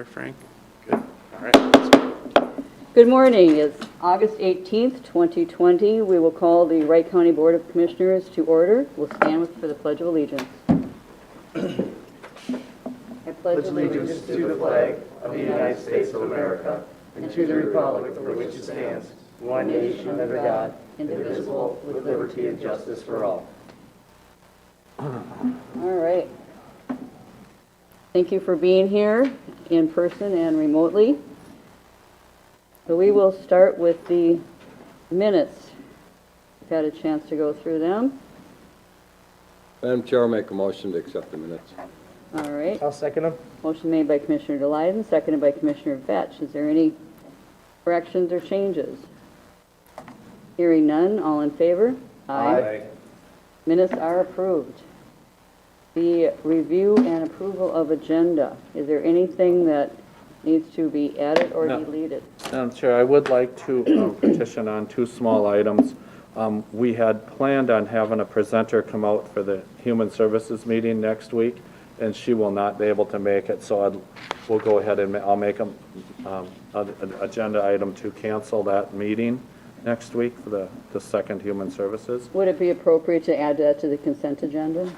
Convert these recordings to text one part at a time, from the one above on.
there, Frank? Good. All right. Let's go. Good morning. It's August 18th, 2020. We will call the Wright County Board of Commissioners to order. We'll stand for the Pledge of Allegiance. I pledge allegiance to the flag of the United States of America and to the republic for which it stands, one nation under God, indivisible, with liberty and justice for all. All right. Thank you for being here in person and remotely. So we will start with the minutes. We've had a chance to go through them. Madam Chair, I'll make a motion to accept the minutes. All right. I'll second them. Motion made by Commissioner Delyden, seconded by Commissioner Vetch. Is there any corrections or changes? Hearing none, all in favor? Minutes are approved. The review and approval of agenda. Is there anything that needs to be added or No. deleted? Madam Chair, I would like to petition on two small items. We had planned on having a presenter come out for the Human Services meeting next week, and she will not be able to make it, so we'll go ahead and I'll make an agenda item to cancel that meeting next week for the second Human Services. Would it be appropriate to add that to the consent agenda?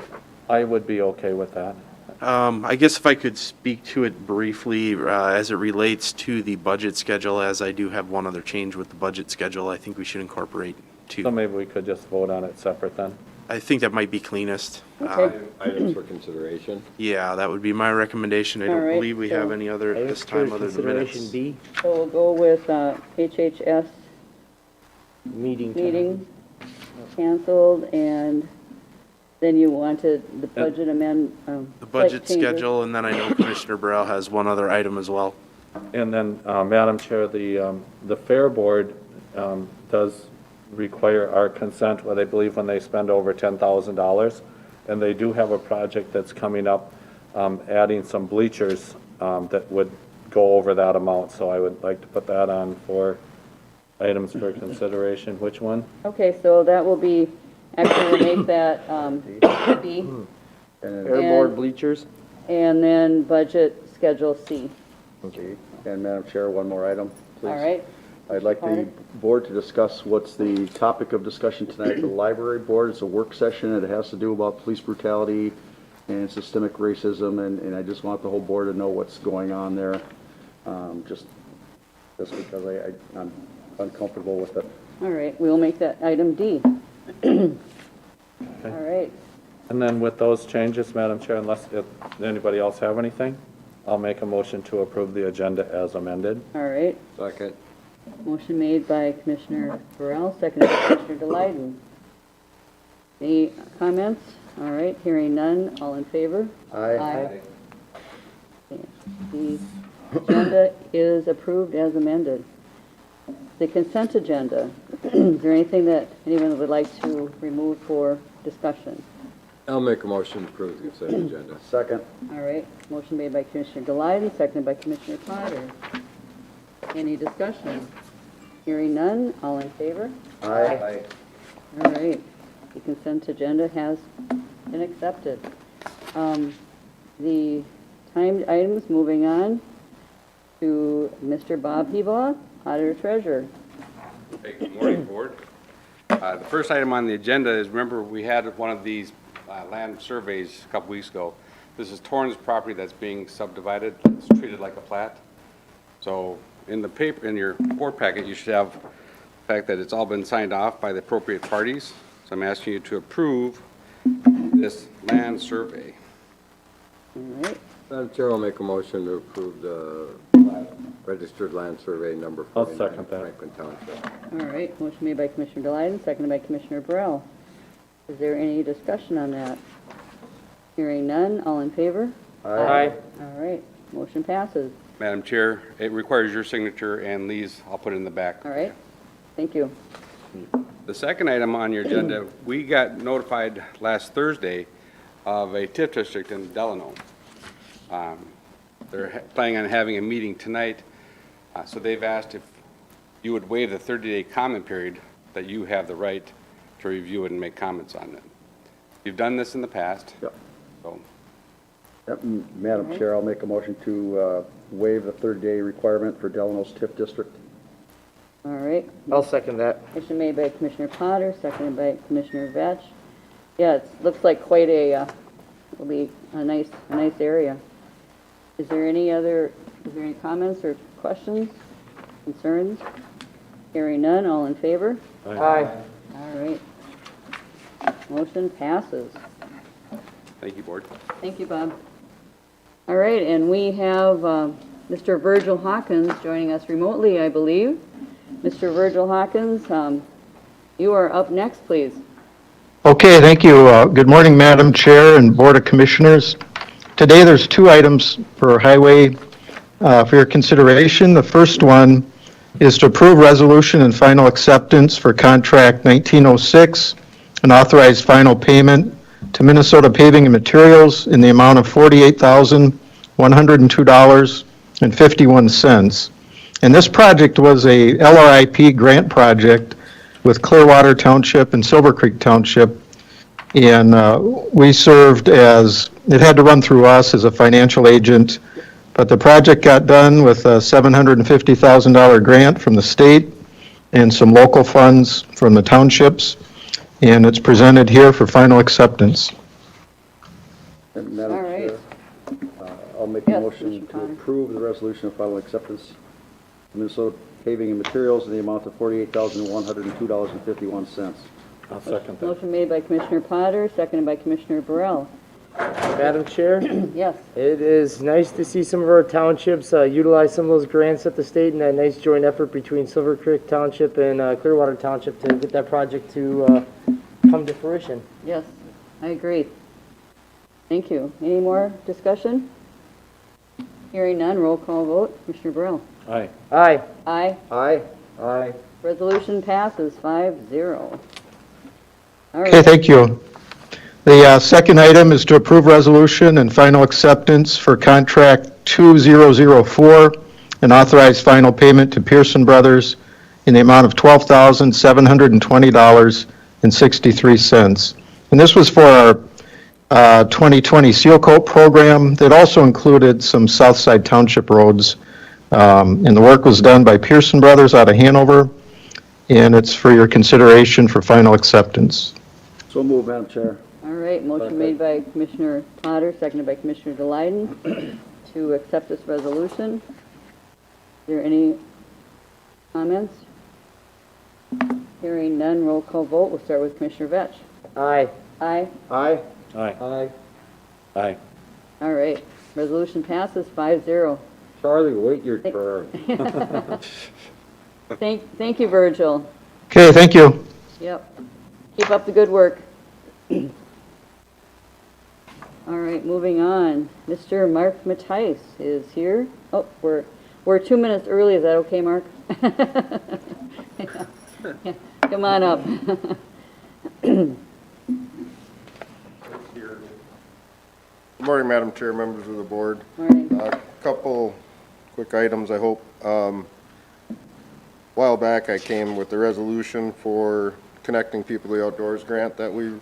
I would be okay with that. I guess if I could speak to it briefly as it relates to the budget schedule, as I do have one other change with the budget schedule, I think we should incorporate So two. maybe we could just vote on it separate then. I think that might be cleanest. Okay. Items for consideration. Yeah, that would be my recommendation. I All don't right, believe we have so- any other at this time other than minutes. B, So we'll go with HHS meeting time. meeting canceled, and then you wanted the budget The budget schedule, and then I know Commissioner Burrell has one other item as well. And then, Madam Chair, the Fair Board does require our consent, what I believe, when they spend over $10,000. And they do have a project that's coming up, adding some bleachers that would go over that amount. So I would like to put that on for items for consideration. Which one? Okay, so that will be, actually we'll make that B, Airborne bleachers. and then budget schedule C. Okay, and Madam Chair, one more item, please. All right? I'd like the Carter? board to discuss what's the topic of discussion tonight. The library board, it's a work session, and it has to do about police brutality and systemic racism, and I just want the whole board to know what's going on there, just because I'm uncomfortable with it. All right, we will make that item D. All right, And then with those changes, Madam Chair, unless anybody else have anything, I'll make a motion to approve the agenda as amended. all right. Second. Motion made by Commissioner Burrell, seconded by Commissioner Delyden. Any comments? All right, hearing none, all in favor? Aye. Okay, the agenda is approved as amended. The consent agenda, is there anything that anyone would like to remove for discussion? I'll make a motion to approve the consent agenda. Second. All right, motion made by Commissioner Delyden, seconded by Commissioner Potter. Any discussion? Hearing none, all in favor? Aye. All right, the consent agenda has been accepted. The timed items, moving on to Mr. Bob Hebaugh, Auditor Treasurer. Hey, good morning, Board. The first item on the agenda is, remember, we had one of these land surveys a couple weeks ago. This is Torrance property that's being subdivided. It's treated like a plat. So in the paper, in your board packet, you should have the fact that it's all been signed off by the appropriate parties. So I'm asking you to approve this land survey. All right, Madam Chair, I'll make a motion to approve the registered land survey number I'll 49, second that. Franklin Township. all right, motion made by Commissioner Delyden, seconded by Commissioner Burrell. Is there any discussion on that? Hearing none, all in favor? Aye. All right, motion passes. Madam Chair, it requires your signature and Lee's. I'll put it in the back. All right, thank you. The second item on your agenda, we got notified last Thursday of a TIF district in Delano. They're planning on having a meeting tonight, so they've asked if you would waive the 30-day comment period, that you have the right to review it and make comments on it. You've done this in the past. Yep. So Yep, Madam Chair, I'll make a motion to waive the third-day requirement for Delano's TIF district. All right. I'll second that. Motion made by Commissioner Potter, seconded by Commissioner Vetch. Yeah, it looks like quite a, will be a nice area. Is there any comments or questions, concerns? Hearing none, all in favor? Aye. All right. Motion passes. Thank you, Board. Thank you, Bob. All right, and we have Mr. Virgil Hawkins joining us remotely, I believe. Mr. Virgil Hawkins, you are up next, please. Okay, thank you. Good morning, Madam Chair and Board of Commissioners. Today, there's two items for Highway for your consideration. The first one is to approve resolution and final acceptance for contract 1906 and authorize final payment to Minnesota Paving and Materials in the amount of $48,102.51. And this project was a LRIP grant project with Clearwater Township and Silver Creek Township. And we served as, it had to run through us as a financial agent, but the project got done with a $750,000 grant from the state and some local funds from the townships. And it's presented here for final acceptance. And Madam All right. Chair, I'll make a Yes, motion Commissioner to Potter. approve the resolution of final acceptance of Minnesota Paving and Materials in the amount of $48,102.51. I'll second that. Motion made by Commissioner Potter, seconded by Commissioner Burrell. Madam Chair, Yes. it is nice to see some of our townships utilize some of those grants at the state and that nice joint effort between Silver Creek Township and Clearwater Township to get that project to come to fruition. Yes, I agree. Thank you. Any more discussion? Hearing none, roll call vote. Commissioner Burrell. Aye. Aye. Aye. Aye. Aye. Resolution passes 5-0. All Okay, right. thank you. The second item is to approve resolution and final acceptance for contract 2004 and authorize final payment to Pearson Brothers in the amount of $12,720.63. And this was for our 2020 Seal Coat program that also included some Southside Township roads. And the work was done by Pearson Brothers out of Hanover, and it's for your consideration for final acceptance. So moved, Madam Chair. All right, motion made by Commissioner Potter, seconded by Commissioner Delyden to accept this resolution. Is there any comments? Hearing none, roll call vote. We'll start with Commissioner Vetch. Aye. Aye. Aye. Aye. Aye. Aye. All right, resolution passes 5-0. Charlie, wait your turn. Thank you, Virgil. Okay, thank you. Yep. Keep up the good work. All right, moving on. Mr. Mark Mattice is here. Oh, we're 2 minutes early. Is that okay, Mark? Yeah, come on up. Good morning, Madam Chair, members of the board. Morning. A couple quick items, I hope. A while back, I came with the resolution for Connecting People to the Outdoors grant that we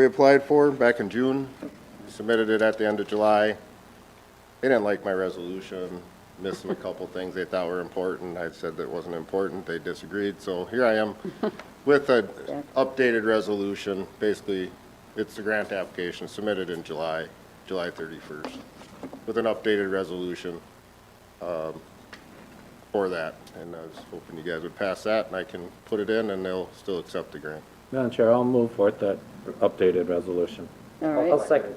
applied for back in June. We submitted it at the end of July. They didn't like my resolution, missing a couple things they thought were important. I said that wasn't important. They disagreed. So here I am with an updated resolution. Basically, it's the grant application submitted in July 31st, with an updated resolution for that. And I was hoping you guys would pass that, and I can put it in, and they'll still accept the grant. Madam Chair, I'll move forth that updated resolution. All I'll right. second.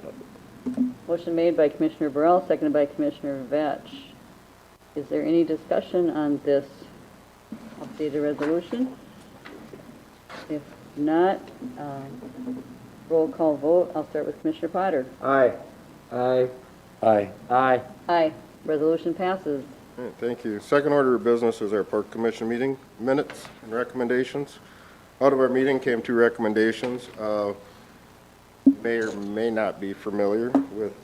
Motion made by Commissioner Burrell, seconded by Commissioner Vetch. Is there any discussion on this updated resolution? If not, roll call vote. I'll start with Commissioner Potter. Aye. Aye. Aye. Aye. Aye. Resolution passes. All right, thank you. Second order of business is our Park Commission meeting minutes and recommendations. Out of our meeting came 2 recommendations. May or may not be familiar with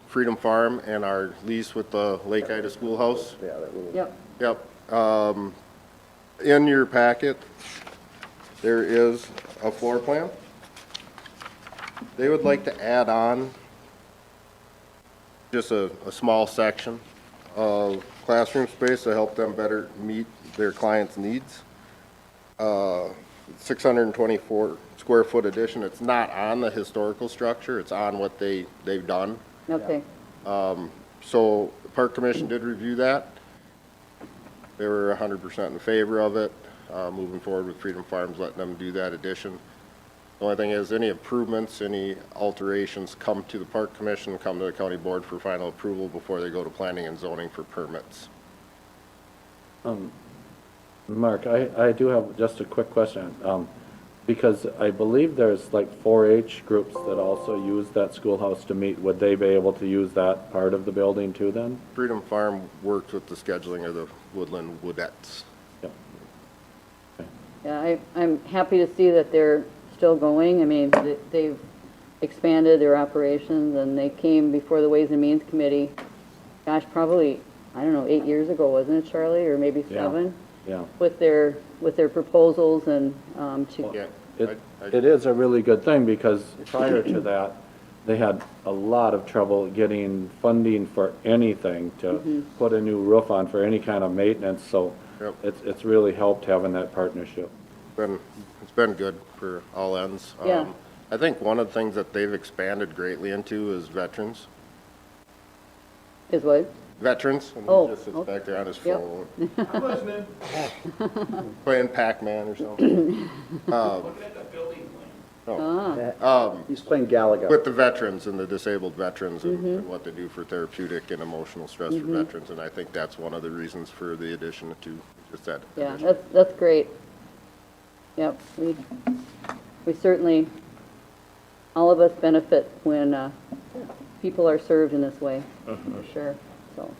Freedom Farm and our lease with the Lake Ida Schoolhouse. Yeah, that little. Yep. Yep. In your packet, there is a floor plan. They would like to add on just a small section of classroom space to help them better meet their clients' needs. 624 square foot addition. It's not on the historical structure. It's on what they've done. Okay, So the Park Commission did review that. They were 100% in favor of it, moving forward with Freedom Farms, letting them do that addition. The only thing is, any improvements, any alterations come to the Park Commission, come to the county board for final approval before they go to planning and zoning for permits. Mark, I do have just a quick question, because I believe there's like 4-H groups that also use that schoolhouse to meet. Would they be able to use that part of the building too then? Freedom Farm works with the scheduling of the woodland woodettes. Yep. yeah, I'm happy to see that they're still going. I mean, they've expanded their operations, and they came before the Ways and Means Committee, gosh, probably, I don't know, 8 years ago, wasn't it, Charlie, or maybe Yeah. 7? Yeah. With their proposals and, to, Yeah, It is a really good thing, because prior to that, they had a lot of trouble getting funding for anything to put a new roof on for any kind of maintenance, so Yep. it's really helped having that partnership. It's been good for all ends. Yeah. I think one of the things that they've expanded greatly into is veterans. is what? Veterans, and Oh, he just sits okay. back there on his Yep. phone. Playing Pac-Man or something. He's playing Galaga. With the veterans and the disabled veterans and what they do for therapeutic and emotional stress for veterans, and I think that's one of the reasons for the addition to just that. Yeah, addition. that's great. Yep, we certainly, all of us benefit when people are served in this way, for sure, so.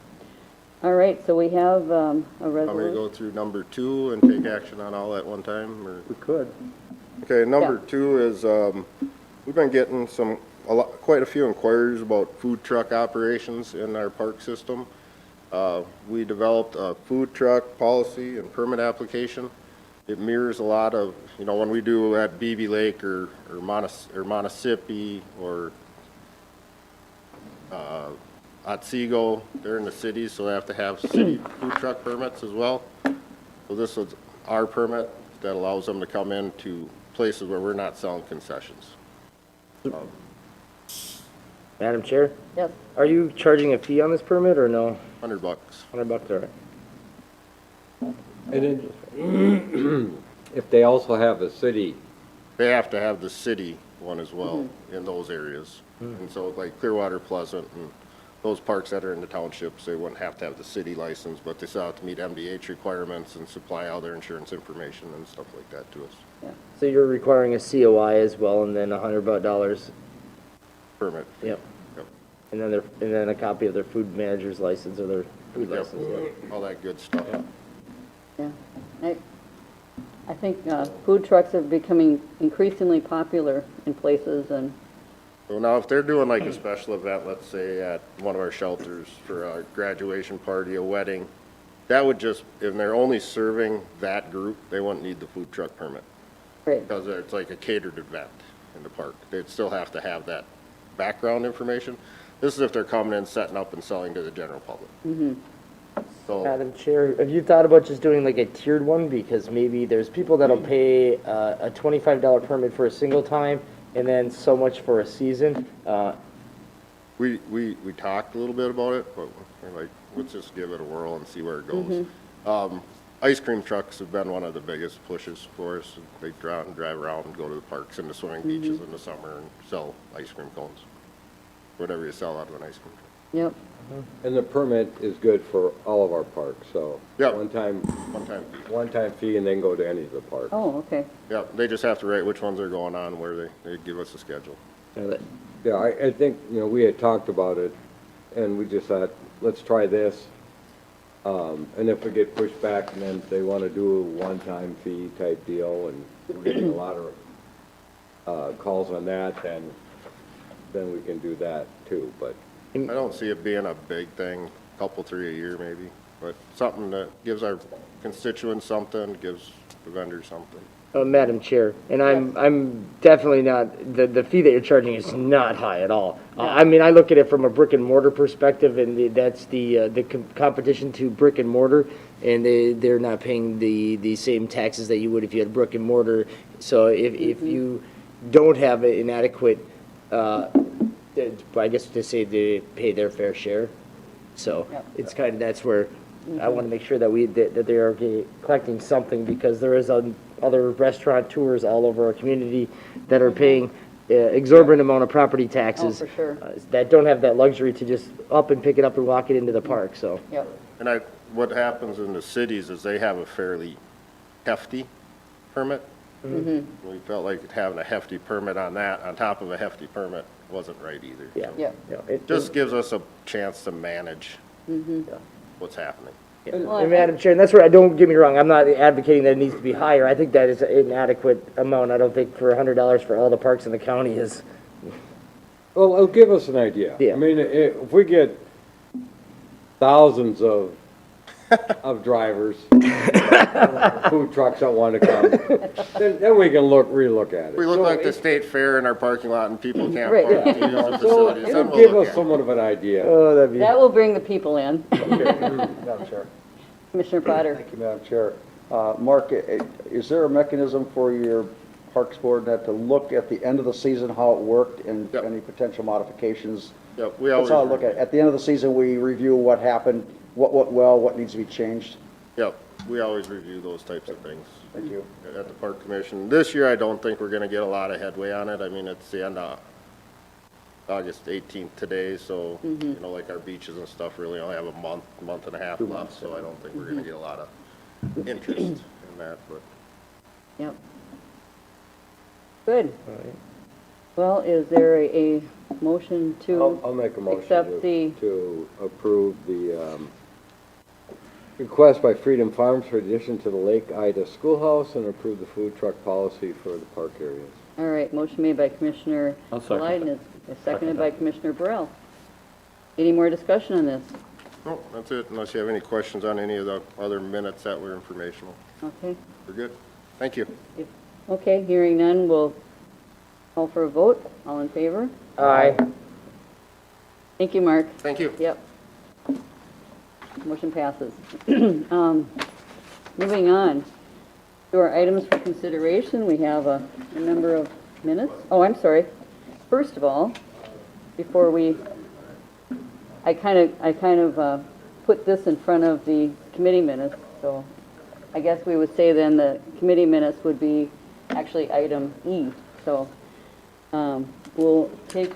All right, so we have a Want me to resolution. go through number 2 and take action on all at one time, or? We could. Okay, number Yeah. 2 is, we've been getting quite a few inquiries about food truck operations in our park system. We developed a food truck policy and permit application. It mirrors a lot of, when we do at Beebe Lake or Montissippi or Otsego, they're in the cities, so they have to have city food truck permits as well. So this was our permit that allows them to come into places where we're not selling concessions. Madam Chair, Yes, are you charging a fee on this permit or no? $100. $100, all right. If they also have a city, They have to have the city one as well in those areas. And so like Clearwater, Pleasant, and those parks that are in the townships, they wouldn't have to have the city license, but they still have to meet MDH requirements and supply all their insurance information and stuff like that to us. yeah, So you're requiring a COI as well, and then $100. Permit. Yep. Yep. And then a copy of their food manager's license or their food Yep. license. Yeah. All that good stuff. yeah. I think food trucks are becoming increasingly popular in places, and, So now if they're doing like a special event, let's say at one of our shelters for a graduation party, a wedding, that would just, if they're only serving that group, they wouldn't need the food truck permit. great, Because it's like a catered event in the park. They'd still have to have that background information. This is if they're coming in, setting up and selling to the general public. So, Madam Chair, have you thought about just doing like a tiered one? Because maybe there's people that'll pay a $25 permit for a single time and then so much for a season. we talked a little bit about it, but we're like, let's just give it a whirl and see where it goes. Ice cream trucks have been one of the biggest pushes for us. They drive around and go to the parks and the swimming beaches in the summer and sell ice cream cones. Whatever you sell out of an ice cream truck. yep, and the permit is good for all of our parks, so. Yeah. One time One-time fee and then go to any of the parks. oh, okay, Yeah, they just have to write which ones are going on, where they give us a schedule. Yeah, I think, we had talked about it, and we just thought, let's try this. And if we get pushed back, and then they want to do a one-time fee type deal, and we're getting a lot of calls on that, then we can do that too, but. I don't see it being a big thing, couple, 3 a year maybe, but something that gives our constituents something, gives the vendors something. Madam Chair, and I'm definitely not, the fee that you're charging is not high at all. I mean, I look at it from a brick and mortar perspective, and that's the competition to brick and mortar, and they're not paying the same taxes that you would if you had brick and mortar. So if you don't have an adequate, I guess to say they pay their fair share. So Yep. it's kind of, that's where I want to make sure that they are collecting something, because there is other restaurateurs all over our community that are paying exorbitant amount of property taxes. Oh, for sure. That don't have that luxury to just up and pick it up and walk it into the park, so. Yep, And what happens in the cities is they have a fairly hefty permit. We felt like having a hefty permit on that, on top of a hefty permit, wasn't right either. Yeah. So yep. Yeah, Just gives us a chance to manage what's happening. And Madam Chair, and that's where, don't get me wrong, I'm not advocating that it needs to be higher. I think that is an adequate amount. I don't think for $100 for all the parks in the county is, Well, it'll give us an idea. Yeah. I mean, if we get thousands of drivers, food trucks that want to come, then we can relook at it. We look So like the state fair in our parking lot and people can't Right. park to use the So facilities. then it'll we'll give look us at it. somewhat of an idea. oh, that'd be. That will bring the people in. Madam Chair. Commissioner Potter. Thank you, Madam Chair. Mark, is there a mechanism for your Parks Board that to look at the end of the season, how it worked, and Yep. any potential modifications? Yep, we That's always, how I look at it. At the end of the season, we review what happened, what went well, what needs to be changed. yep, we always review those types of things Thank you. at the Park Commission. This year, I don't think we're gonna get a lot of headway on it. I mean, it's the end of August 18th today, so, you know, like our beaches and stuff really only have a month and a half left, so I don't think we're gonna get a lot of interest in that, but. Yep. Good. Well, is there a motion to? I'll make a motion accept the- to approve the request by Freedom Farms for addition to the Lake Ida Schoolhouse and approve the food truck policy for the park areas. All right, motion made by Commissioner I'll second Lyden, is seconded by Commissioner Burrell. Any more discussion on this? No, that's it, unless you have any questions on any of the other minutes that were informational. Okay. We're good. Thank you. Okay, hearing none, we'll call for a vote. All in favor? Aye. Thank you, Mark. Thank you. Yep. Motion passes. Moving on to our items for consideration, we have a number of minutes. Oh, I'm sorry. First of all, before I kind of put this in front of the committee minutes, so I guess we would say then the committee minutes would be actually item E. So we'll take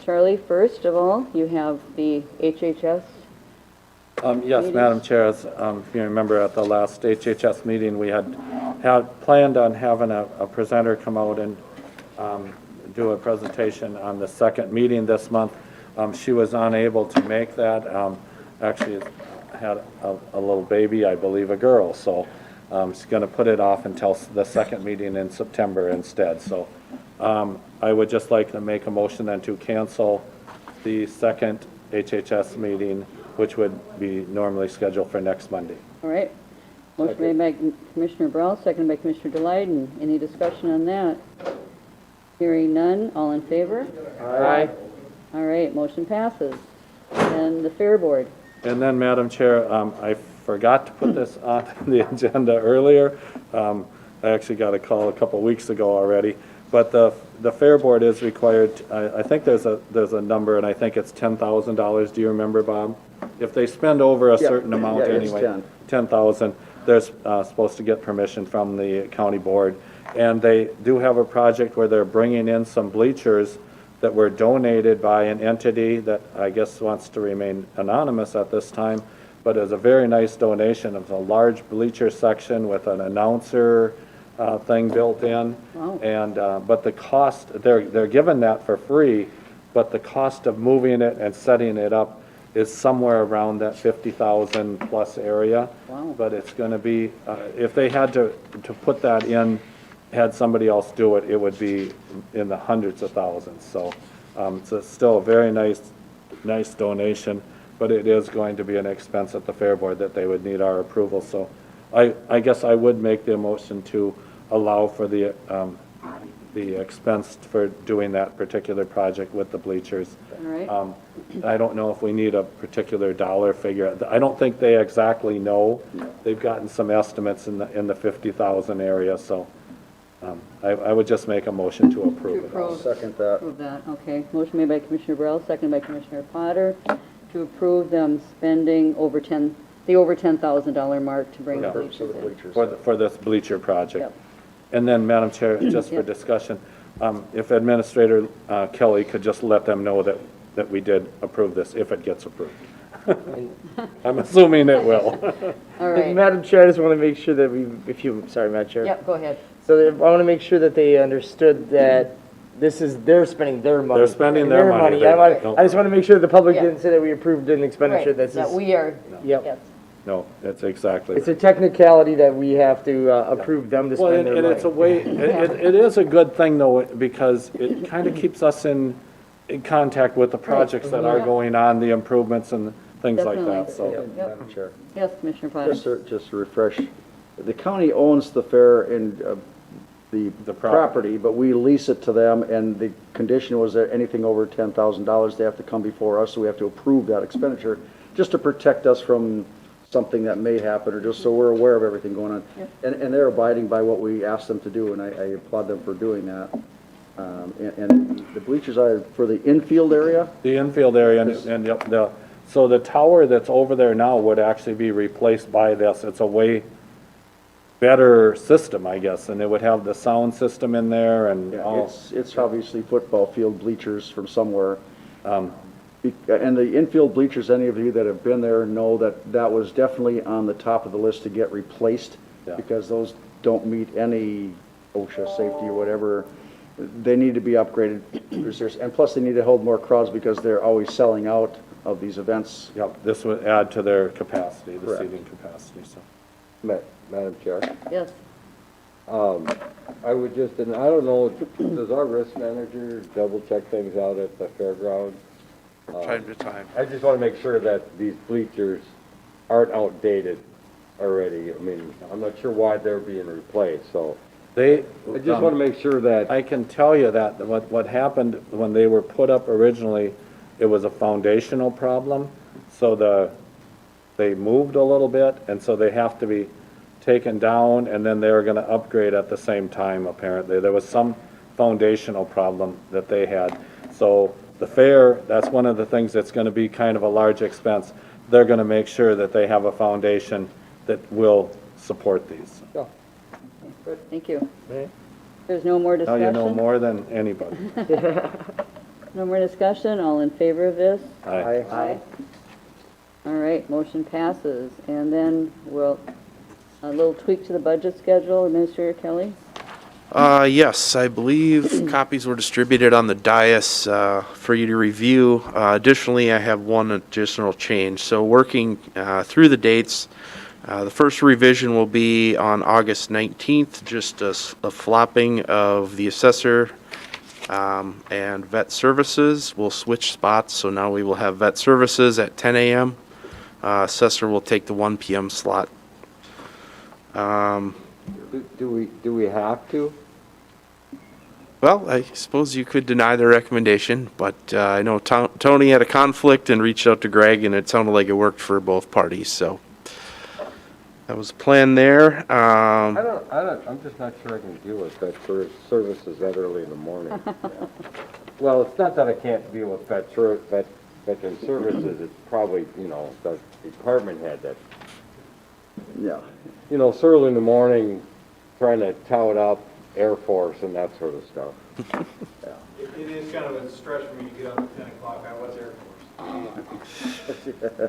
Charlie, first of all, you have the HHS. Yes, Meetings? Madam Chair, as, if you remember at the last HHS meeting, we had planned on having a presenter come out and do a presentation on the second meeting this month. She was unable to make that. Actually had a little baby, I believe a girl, so she's going to put it off until the second meeting in September instead. So I would just like to make a motion then to cancel the second HHS meeting, which would be normally scheduled for next Monday. All right. Motion made by Commissioner Burrell, seconded by Commissioner Delighten. Any discussion on that? Hearing none, all in favor? Aye. All right, motion passes. And the Fair Board. And then, Madam Chair, I forgot to put this on the agenda earlier. I actually got a call a couple weeks ago already. But the Fair Board is required, I think there's a number, and I think it's $10,000. Do you remember, Bob? If they spend over a certain amount Yeah, it's anyway, 10. 10,000, they're supposed to get permission from the county board. And they do have a project where they're bringing in some bleachers that were donated by an entity that I guess wants to remain anonymous at this time, but it's a very nice donation. It's a large bleacher section with an announcer thing built in. Wow. And, but the cost, they're given that for free, but the cost of moving it and setting it up is somewhere around that 50,000 plus area. Wow. But it's gonna be, if they had to put that in, had somebody else do it, it would be in the hundreds of thousands. So it's still a very nice donation, but it is going to be an expense at the Fair Board that they would need our approval. So I guess I would make the motion to allow for the expense for doing that particular project with the bleachers. All right, I don't know if we need a particular dollar figure. I don't think they exactly know. They've gotten some estimates in the 50,000 area, so I would just make a motion to approve it. approve. Second that. Approve that, okay. Motion made by Commissioner Burrell, seconded by Commissioner Potter, to approve them spending the over $10,000 mark to bring the Yeah. bleachers in. Bleachers. For this bleacher project. Yep. And then, Madam Chair, just for Yep. discussion, if Administrator Kelly could just let them know that we did approve this, if it gets approved. I'm assuming it will. All right, Madam Chair, I just want to make sure that sorry, Madam Chair. yep, go ahead. So I want to make sure that they understood that they're spending their money. They're spending their money. I just want to make sure the public Yeah. didn't say that we approved an expenditure Right, that's that just, we are, Yep. yes. No, it's exactly. it's a technicality that we have to approve them to Well, spend and their it's a money. way, it is a good thing though, because it kind of keeps us in contact with the projects that are Yeah. going on, the improvements and things like that, Definitely. so. Yep. Madam Chair. Yes, Commissioner Potter. Just to refresh, the county owns the fair and the The property. property, but we lease it to them, and the condition was that anything over $10,000, they have to come before us, so we have to approve that expenditure, just to protect us from something that may happen, or just so we're aware of everything going on. And they're abiding by what we asked them to do, and I applaud them for doing that. And the bleachers are for the infield area? The infield area and yep, so the tower that's over there now would actually be replaced by this. It's a way better system, I guess, and it would have the sound system in there and all. It's obviously football field bleachers from somewhere. And the infield bleachers, any of you that have been there know that that was definitely on the top of the list to get replaced, Yeah. because those don't meet any OSHA safety or whatever. They need to be upgraded, and plus they need to hold more crowds because they're always selling out of these events. Yep, this would add to their capacity, the Correct. seating capacity, so. Madam Chair, Yes, I would just, and I don't know, does our risk manager double check things out at the fairground? Time to time. I just want to make sure that these bleachers aren't outdated already. I mean, I'm not sure why they're being replaced, so They. I just want to make sure that, I can tell you that what happened when they were put up originally, it was a foundational problem. So they moved a little bit, and so they have to be taken down, and then they're gonna upgrade at the same time, apparently. There was some foundational problem that they had. So the fair, that's one of the things that's gonna be kind of a large expense. They're gonna make sure that they have a foundation that will support these. thank you. There's no more Now discussion? you know more than anybody. No more discussion, all in favor of this? Aye. Aye. All right, motion passes. And then a little tweak to the budget schedule, Administrator Kelly? Yes, I believe copies were distributed on the dais for you to review. Additionally, I have one additional change. So working through the dates, the first revision will be on August 19th, just a flopping of the assessor and vet services. We'll switch spots, so now we will have vet services at 10 a.m. Assessor will take the 1 p.m. slot. do we have to? Well, I suppose you could deny the recommendation, but I know Tony had a conflict and reached out to Greg, and it sounded like it worked for both parties, so that was the plan there. I'm just not sure I can deal with vet services that early in the morning. Well, it's not that I can't deal with veteran services, it's probably, the department head that, Yeah. so early in the morning, trying to tout up Air Force and that sort of stuff. It is kind of a stretch for me to get up at 10 o'clock. I was Air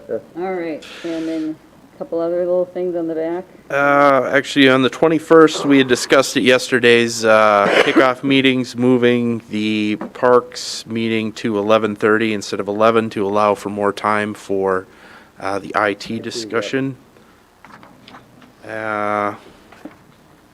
Force. All right, and then a couple other little things on the back. Actually, on the 21st, we had discussed at yesterday's kickoff meetings, moving the parks meeting to 11:30 instead of 11 to allow for more time for the IT discussion.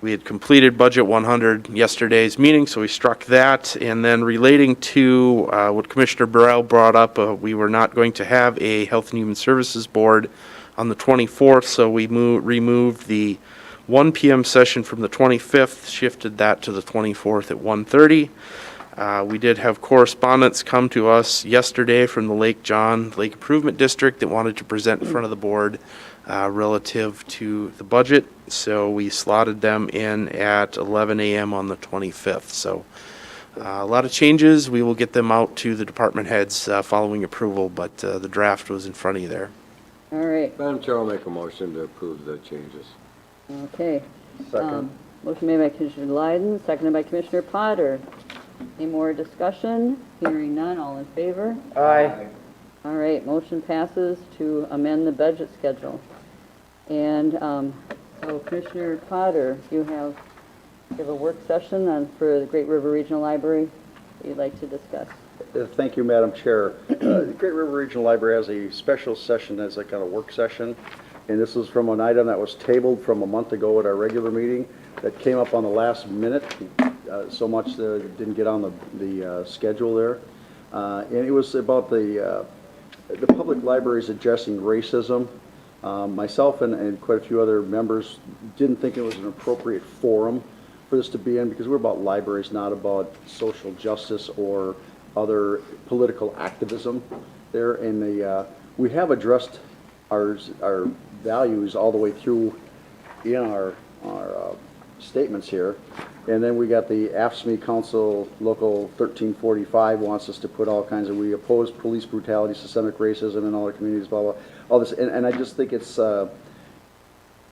We had completed Budget 100 yesterday's meeting, so we struck that. And then relating to what Commissioner Burrell brought up, we were not going to have a Health and Human Services Board on the 24th, so we removed the 1 PM session from the 25th, shifted that to the 24th at 1:30. We did have correspondence come to us yesterday from the Lake John Lake Improvement District that wanted to present in front of the board relative to the budget, so we slotted them in at 11 a.m. on the 25th. So a lot of changes. We will get them out to the department heads following approval, but the draft was in front of you there. All right, Madam Chair, I'll make a motion to approve the changes. okay. Second. Motion made by Commissioner Lyden, seconded by Commissioner Potter. Any more discussion? Hearing none, all in favor? Aye. All right, motion passes to amend the budget schedule. And so Commissioner Potter, you have a work session for the Great River Regional Library that you'd like to discuss. Thank you, Madam Chair. The Great River Regional Library has a special session as a kind of work session, and this is from an item that was tabled from a month ago at our regular meeting that came up on the last minute, so much that it didn't get on the schedule there. And it was about the public libraries addressing racism. Myself and quite a few other members didn't think it was an appropriate forum for this to be in because we're about libraries, not about social justice or other political activism there. And we have addressed our values all the way through in our statements here. And then we got the AFSCME Council Local 1345 wants us to put all kinds of, we oppose police brutality, systemic racism in all our communities, blah, blah, all this. And I just think it's,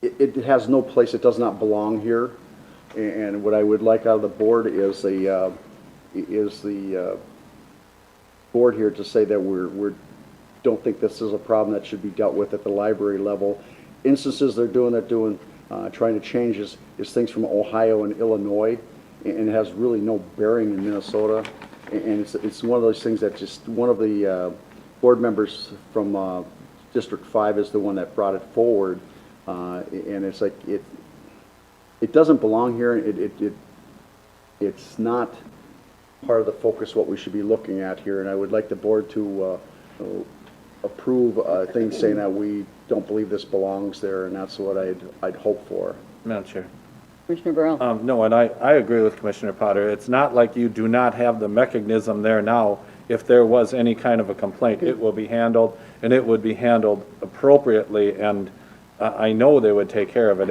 it has no place, it does not belong here. And what I would like out of the board is the board here to say that we're don't think this is a problem that should be dealt with at the library level. Instances they're doing trying to change is things from Ohio and Illinois, and it has really no bearing in Minnesota. And it's one of those things that just, one of the board members from District 5 is the one that brought it forward, and it's like, it doesn't belong here. It's not part of the focus what we should be looking at here, and I would like the board to approve things saying that we don't believe this belongs there, and that's what I'd hope for. Madam Chair. Commissioner Burrell? No, and I agree with Commissioner Potter. It's not like you do not have the mechanism there now. If there was any kind of a complaint, it will be handled, and it would be handled appropriately, and I know they would take care of it.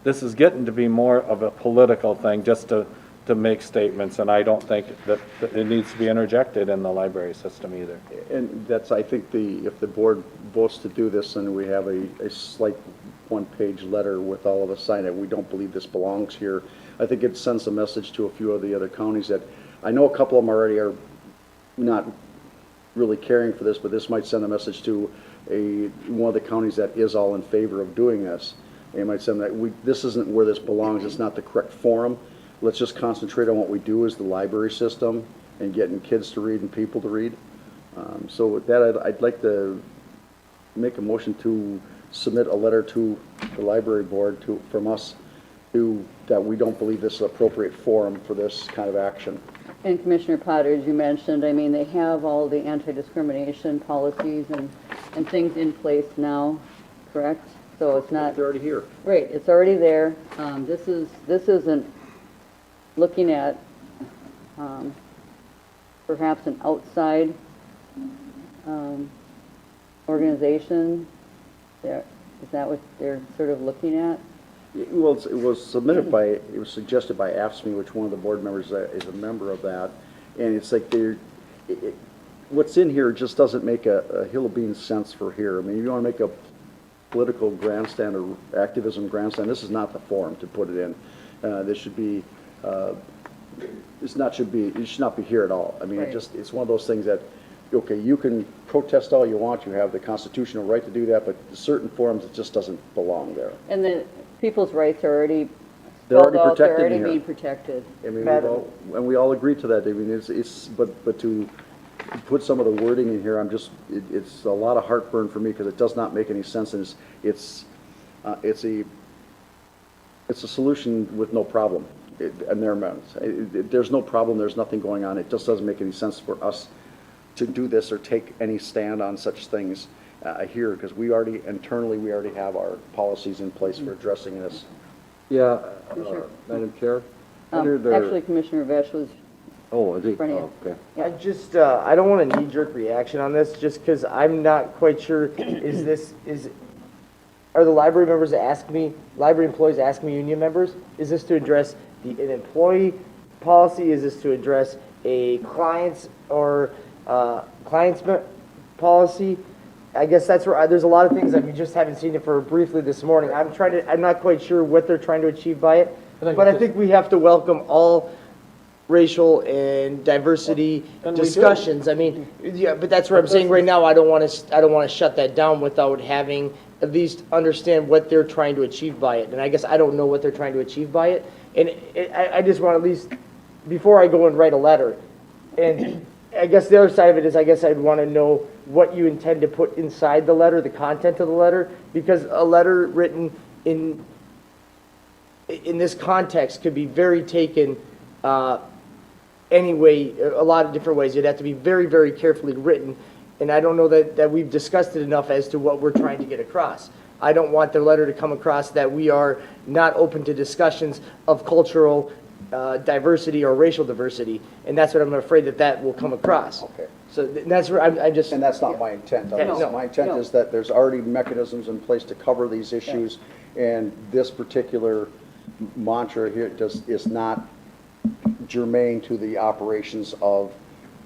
This is getting to be more of a political thing, just to make statements, and I don't think that it needs to be interjected in the library system either. And that's, I think, if the board votes to do this, and we have a slight one-page letter with all of us sign it, we don't believe this belongs here. I think it sends a message to a few of the other counties that, I know a couple of them already are not really caring for this, but this might send a message to one of the counties that is all in favor of doing this. It might send that this isn't where this belongs, it's not the correct forum. Let's just concentrate on what we do as the library system and getting kids to read and people to read. So with that, I'd like to make a motion to submit a letter to the library board from us that we don't believe this is an appropriate forum for this kind of action. And Commissioner Potter, as you mentioned, I mean, they have all the anti-discrimination policies and things in place now, correct? So it's not... They're already here. Right, it's already there. This isn't looking at perhaps an outside organization. Is that what they're sort of looking at? Well, it was suggested by AFSCME, which one of the board members is a member of that, and it's like what's in here just doesn't make a hill of beans sense for here. I mean, if you want to make a political grandstand or activism grandstand, this is not the forum to put it in. This should be, it should not be here at all. I mean, Right. it's one of those things that, okay, you can protest all you want, you have the constitutional right to do that, but certain forums, it just doesn't belong there. And the people's rights are already They're already spelled out, they're protected already in here. being protected. I mean, we all agree to that. I mean, but to put some of the wording in here, it's a lot of heartburn for me because it does not make any sense, and it's a solution with no problem. In their minds, there's no problem. There's nothing going on. It just doesn't make any sense for us to do this or take any stand on such things. here, because we already, internally, we already have our policies in place for addressing this. Yeah, Commissioner. Madam Chair? Under their- Actually, Commissioner Vesh was, Oh, is he? front of you. Oh, okay. I just, I don't want a knee-jerk reaction on this, just because I'm not quite sure, are the library members library employees asking me union members? Is this to address an employee policy? Is this to address a client's or, policy? I guess that's where, there's a lot of things that we just haven't seen it for briefly this morning. I'm not quite sure what they're trying to achieve by it, but I think we have to welcome all racial and diversity discussions. I mean, yeah, but that's what I'm saying right now. I don't want to shut that down without having at least understand what they're trying to achieve by it. And I guess I don't know what they're trying to achieve by it. And I just want to at least, before I go and write a letter, and I guess the other side of it is, I guess I'd want to know what you intend to put inside the letter, the content of the letter, because a letter written in this context could be very taken anyway, a lot of different ways. It'd have to be very, very carefully written, and I don't know that we've discussed it enough as to what we're trying to get across. I don't want the letter to come across that we are not open to discussions of cultural diversity or racial diversity, and that's what I'm afraid that will come across. Okay. So that's where I'm just. And that's not my intent. No, My intent is that there's already mechanisms in place to cover these issues, and this particular mantra here just is not germane to the operations of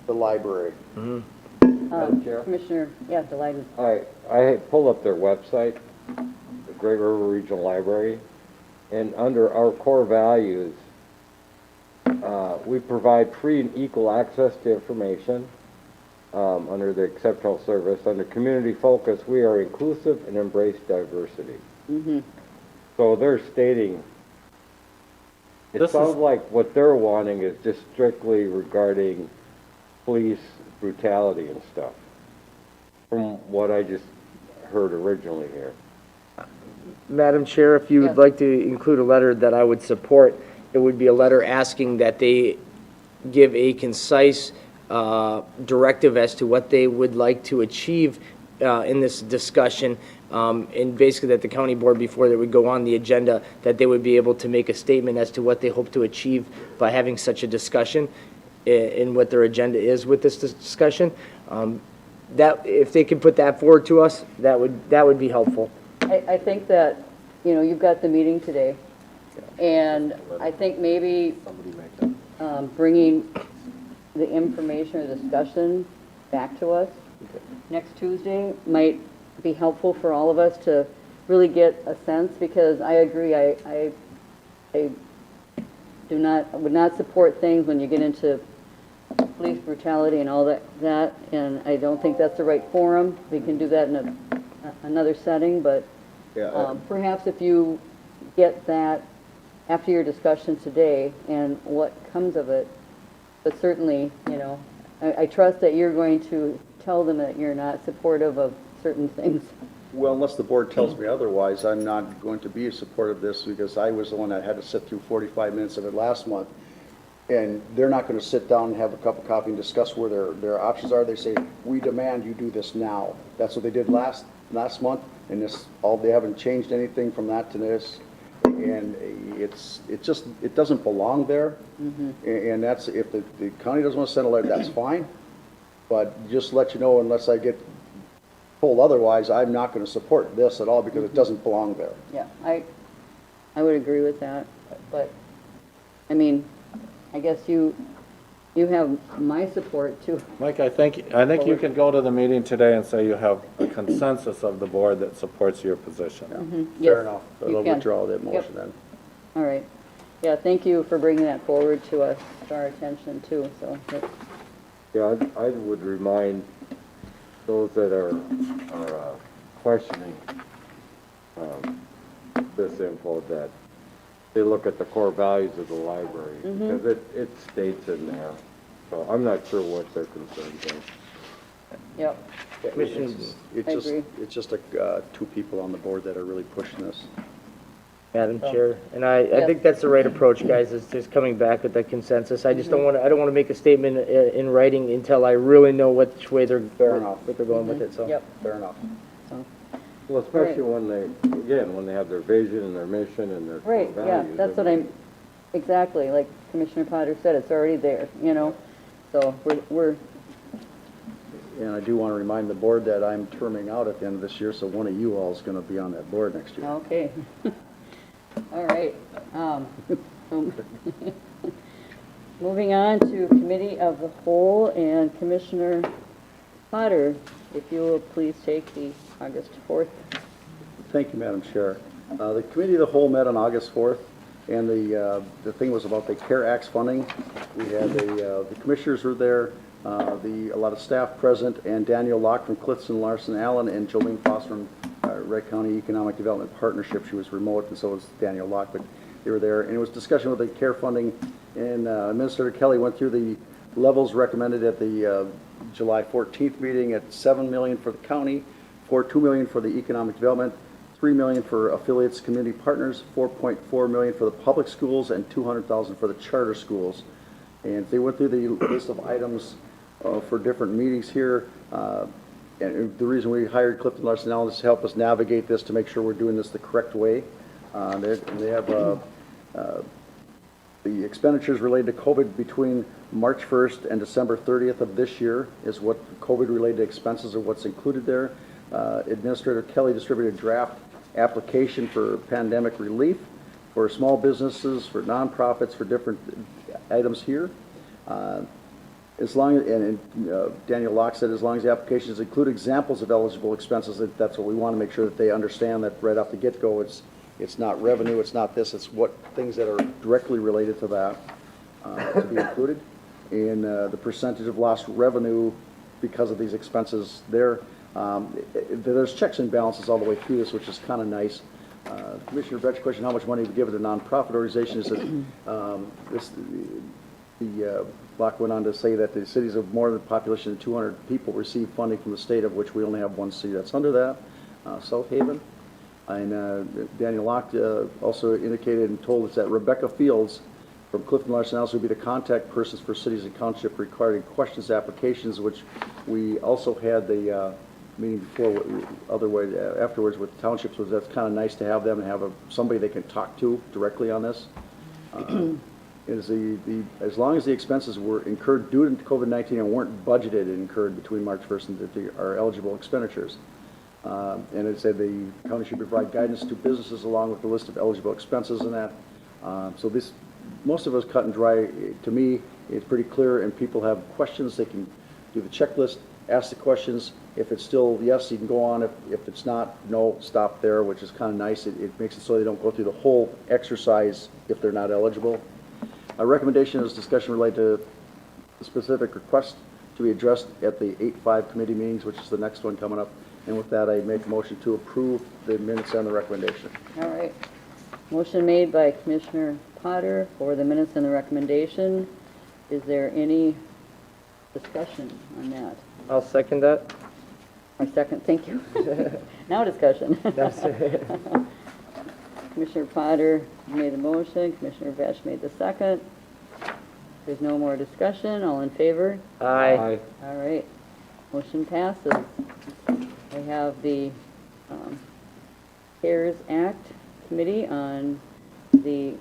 the library. Madam Chair? Commissioner, delighted. I pulled up their website, the Great River Regional Library, and under our core values, we provide free and equal access to information, under the exceptional service. Under community focus, we are inclusive and embrace diversity. So they're stating, it sounds like what they're wanting is just strictly regarding police brutality and stuff, from what I just heard originally here. Madam Chair, if you would Yes. like to include a letter that I would support, it would be a letter asking that they give a concise directive as to what they would like to achieve in this discussion, and basically that the county board, before they would go on the agenda, that they would be able to make a statement as to what they hope to achieve by having such a discussion and what their agenda is with this discussion. That, if they could put that forward to us, that would be helpful. I think that, you've got the meeting today, and I think maybe bringing the information or discussion back to us next Tuesday might be helpful for all of us to really get a sense, because I agree, I would not support things when you get into police brutality and all that, and I don't think that's the right forum. We can do that in another setting, but perhaps if you get that after your discussion today and what comes of it, but certainly, I trust that you're going to tell them that you're not supportive of certain things. Well, unless the board tells me otherwise, I'm not going to be supportive of this, because I was the one that had to sit through 45 minutes of it last month. And they're not going to sit down and have a cup of coffee and discuss where their options are. They say, we demand you do this now. That's what they did last month, and they haven't changed anything from that to this. And it doesn't belong there. And that's, if the county doesn't want to send a letter, that's fine. But just to let you know, unless I get told otherwise, I'm not going to support this at all, because it doesn't belong there. Yeah, I would agree with that, but, I guess you have my support too. Mike, I think you can go to the meeting today and say you have a consensus of the board that supports your position. Yes, Fair enough. you I'll can. withdraw that motion Yep. then. All right. Yeah, thank you for bringing that forward to us, to our attention too, so. Yeah, I would remind those that are questioning this info that they look at the core values of the library, because it states in there. So I'm not sure what their concerns are. Yep, It's I agree. just two people on the board that are really pushing this. Madam So- Chair, and I Yes. think that's the right approach, guys, is just coming back with that consensus. I just don't want to, I don't want to make a statement in writing until I really know which way they're, enough. what they're going with it, so. Yep. Fair enough. So, Well, especially when they, again, when they have their vision and their mission and their core right, yeah, values. that's what I'm, exactly, like Commissioner Potter said, it's already there, you know? So we're, And I do want to remind the board that I'm terming out at the end of this year, so one of you all is going to be on that board next year. okay. All right. So moving on to Committee of the Whole, and Commissioner Potter, if you will please take the August 4th. Thank you, Madam Chair. The Committee of the Whole met on August 4th, and the thing was about the CARE Acts funding. We had the commissioners were there, a lot of staff present, and Daniel Locke from Clifton Larson Allen and Jolene Foss from Wright County Economic Development Partnership. She was remote, and so was Daniel Locke, but they were there. And it was discussion with the CARE funding, and Administrator Kelly went through the levels recommended at the July 14th meeting at $7 million for the county, $2 million for the economic development, $3 million for affiliates, community partners, $4.4 million for the public schools, and $200,000 for the charter schools. And they went through the list of items for different meetings here. And the reason we hired Clifton Larson Allen is to help us navigate this, to make sure we're doing this the correct way. They have the expenditures related to COVID between March 1st and December 30th of this year is what COVID-related expenses are, what's included there. Administrator Kelly distributed a draft application for pandemic relief for small businesses, for nonprofits, for different items here. As long as, Daniel Locke said, as long as the applications include examples of eligible expenses, that's what we want to make sure that they understand, that right off the get-go, it's not revenue, it's not this, it's what things that are directly related to that to be included. And the percentage of lost revenue because of these expenses there. There's checks and balances all the way through this, which is kind of nice. Commissioner Vetch question, how much money we give to nonprofit organizations? Locke went on to say that the cities of more than a population of 200 people receive funding from the state, of which we only have one city that's under that, South Haven. And Daniel Locke also indicated and told us that Rebecca Fields from Clifton Larson Allen would be the contact persons for cities and township regarding questions applications, which we also had the meeting before, afterwards with townships. Was that's kind of nice to have them and have somebody they can talk to directly on this. Is as long as the expenses were incurred due to COVID-19 and weren't budgeted and incurred between March 1st and that they are eligible expenditures. And it said the county should provide guidance to businesses along with the list of eligible expenses and that. So this, most of us cut and dry. To me, it's pretty clear, and people have questions, they can do the checklist, ask the questions. If it's still yes, you can go on. If it's not, no, stop there, which is kind of nice. It makes it so they don't go through the whole exercise if they're not eligible. A recommendation is discussion related to the specific request to be addressed at the 8-5 committee meetings, which is the next one coming up. And with that, I make a motion to approve the minutes and the recommendation. All right. Motion made by Commissioner Potter for the minutes and the recommendation. Is there any discussion on that? I'll second that. Or second, thank you. Now discussion. Commissioner Potter made the motion, Commissioner Vetch made the second. There's no more discussion, all in favor? Aye. All right, motion passes. We have the CARES Act Committee on the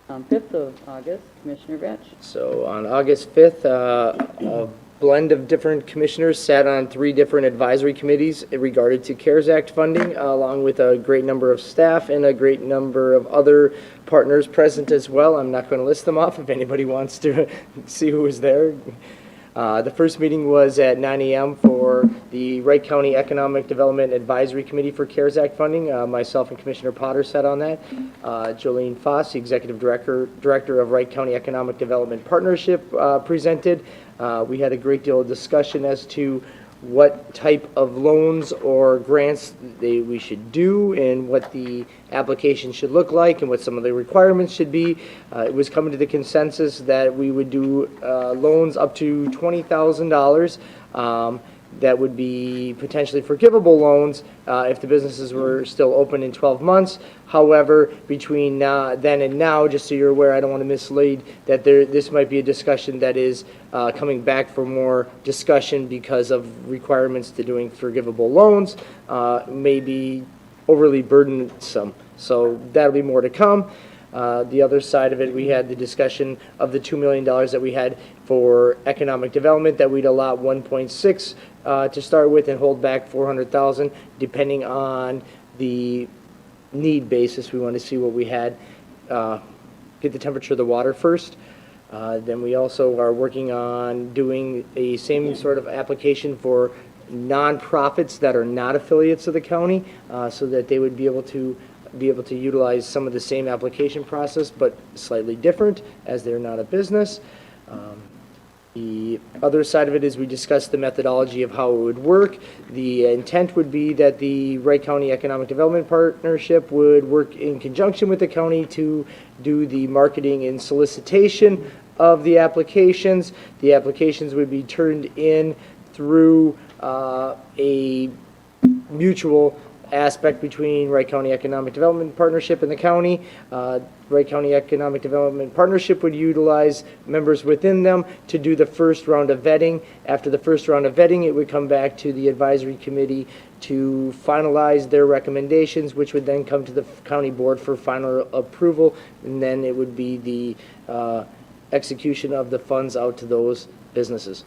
5th of August. Commissioner Vetch. So on August 5th, a blend of different commissioners sat on 3 different advisory committees regarding to CARES Act funding, along with a great number of staff and a great number of other partners present as well. I'm not going to list them off if anybody wants to see who was there. The first meeting was at 9 a.m. for the Wright County Economic Development Advisory Committee for CARES Act funding. Myself and Commissioner Potter sat on that. Jolene Foss, the Executive Director of Wright County Economic Development Partnership, presented. We had a great deal of discussion as to what type of loans or grants we should do and what the application should look like and what some of the requirements should be. It was coming to the consensus that we would do loans up to $20,000 that would be potentially forgivable loans if the businesses were still open in 12 months. However, between then and now, just so you're aware, I don't want to mislead, that this might be a discussion that is coming back for more discussion because of requirements to doing forgivable loans, may be overly burdensome. So that'll be more to come. The other side of it, we had the discussion of the $2 million that we had for economic development, that we'd allot 1.6 to start with and hold back 400,000, depending on the need basis. We want to see what we had, get the temperature of the water first. Then we also are working on doing a same sort of application for nonprofits that are not affiliates of the county, so that they would be able to utilize some of the same application process, but slightly different, as they're not a business. The other side of it is we discussed the methodology of how it would work. The intent would be that the Wright County Economic Development Partnership would work in conjunction with the county to do the marketing and solicitation of the applications. The applications would be turned in through a mutual aspect between Wright County Economic Development Partnership and the county. Wright County Economic Development Partnership would utilize members within them to do the first round of vetting. After the first round of vetting, it would come back to the advisory committee to finalize their recommendations, which would then come to the county board for final approval, and then it would be the execution of the funds out to those businesses.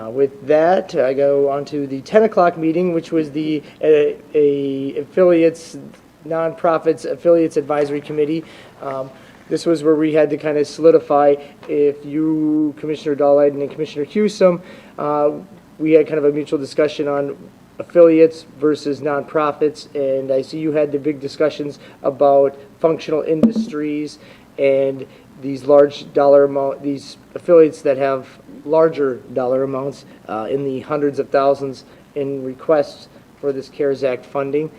With that, I go on to the 10 o'clock meeting, which was the nonprofits affiliates advisory committee. This was where we had to kind of solidify, if you, Commissioner Dahlheiden and Commissioner Hewsome, we had kind of a mutual discussion on affiliates versus nonprofits, and I see you had the big discussions about functional industries and these these affiliates that have larger dollar amounts in the hundreds of thousands in requests for this CARES Act funding.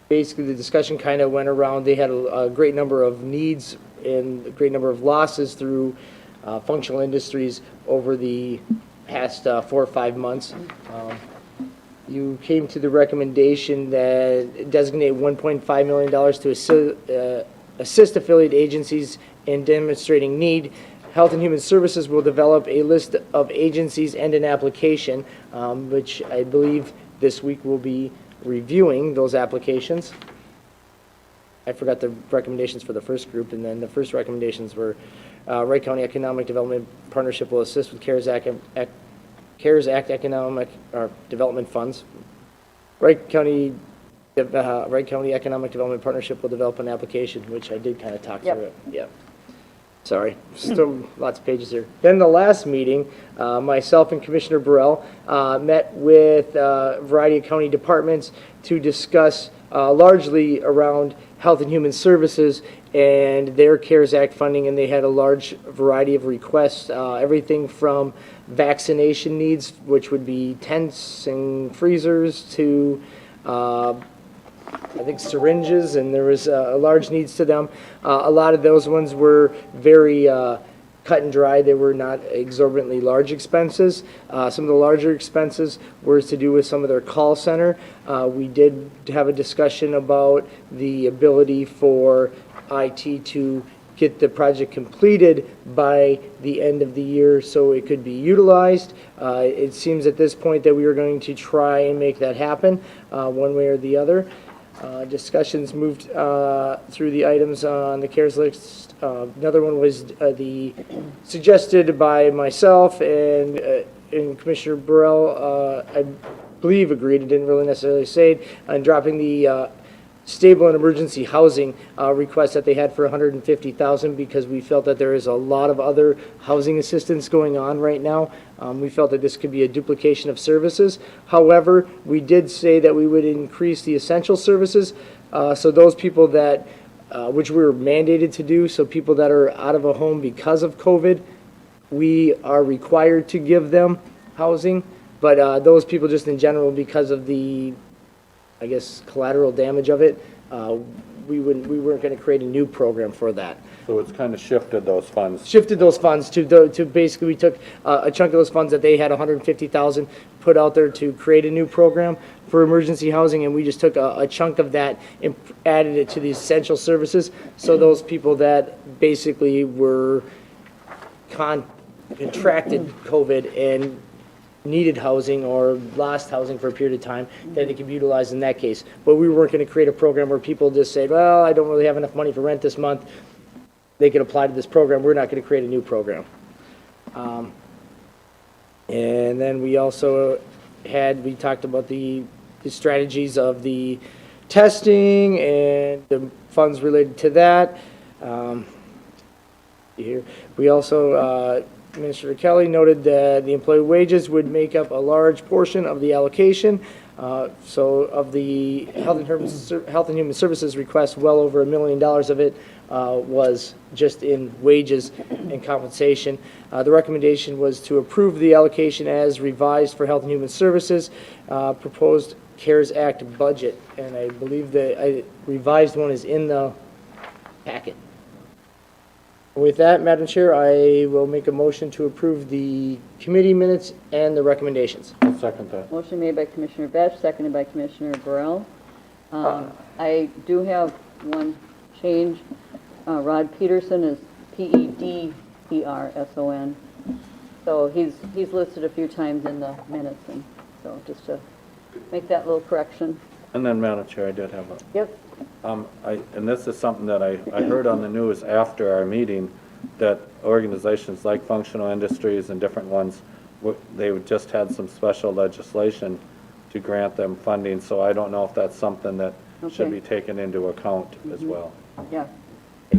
Basically the discussion kind of went around, they had a great number of needs and a great number of losses through functional industries over the past 4 or 5 months. You came to the recommendation that designate $1.5 million to assist affiliate agencies in demonstrating need. Health and Human Services will develop a list of agencies and an application, which I believe this week we'll be reviewing those applications. I forgot the recommendations for the first group, and then the first recommendations were Wright County Economic Development Partnership will assist with CARES Act economic or development funds. Wright County Economic Development Partnership will develop an application, which I did kind of talk through it. Yep. Sorry, still lots of pages here. Then the last meeting, myself and Commissioner Burrell met with a variety of county departments to discuss largely around Health and Human Services and their CARES Act funding, and they had a large variety of requests, everything from vaccination needs, which would be tents and freezers, to I think syringes, and there was large needs to them. A lot of those ones were very cut and dry. They were not exorbitantly large expenses. Some of the larger expenses were to do with some of their call center. We did have a discussion about the ability for IT to get the project completed by the end of the year so it could be utilized. It seems at this point that we are going to try and make that happen one way or the other. Discussions moved through the items on the CARES list. Another one was the suggested by myself and Commissioner Burrell, I believe agreed, it didn't really necessarily say it, on dropping the stable and emergency housing request that they had for $150,000, because we felt that there is a lot of other housing assistance going on right now. We felt that this could be a duplication of services. However, we did say that we would increase the essential services, so those people that, which we were mandated to do, so people that are out of a home because of COVID, we are required to give them housing, but those people just in general, because of the, I guess, collateral damage of it, we weren't going to create a new program for that. So it's kind of shifted those funds. shifted those funds to basically, we took a chunk of those funds that they had 150,000 put out there to create a new program for emergency housing, and we just took a chunk of that and added it to the essential services. So those people that basically were contracted COVID and needed housing or lost housing for a period of time, that it could be utilized in that case. But we weren't going to create a program where people just say, well, I don't really have enough money for rent this month. They could apply to this program. We're not going to create a new program. And then we also we talked about the strategies of the testing and the funds related to that. Here, we also, Minister Kelly noted that the employee wages would make up a large portion of the allocation. So of the Health and Human Services request, well over $1 million of it was just in wages and compensation. The recommendation was to approve the allocation as revised for Health and Human Services, proposed CARES Act budget, and I believe the revised one is in the packet. With that, Madam Chair, I will make a motion to approve the committee minutes and the recommendations. I'll second that. Motion made by Commissioner Batch, seconded by Commissioner Burrell. I do have one change. Rod Peterson is P-E-D-E-R-S-O-N. So he's listed a few times in the minutes, and so just to make that little correction. And then, Madam Chair, I did have a, Yep. and this is something that I heard on the news after our meeting, that organizations like Functional Industries and different ones, they just had some special legislation to grant them funding, so I don't know if that's something that should Okay. be taken into account as well. Yeah.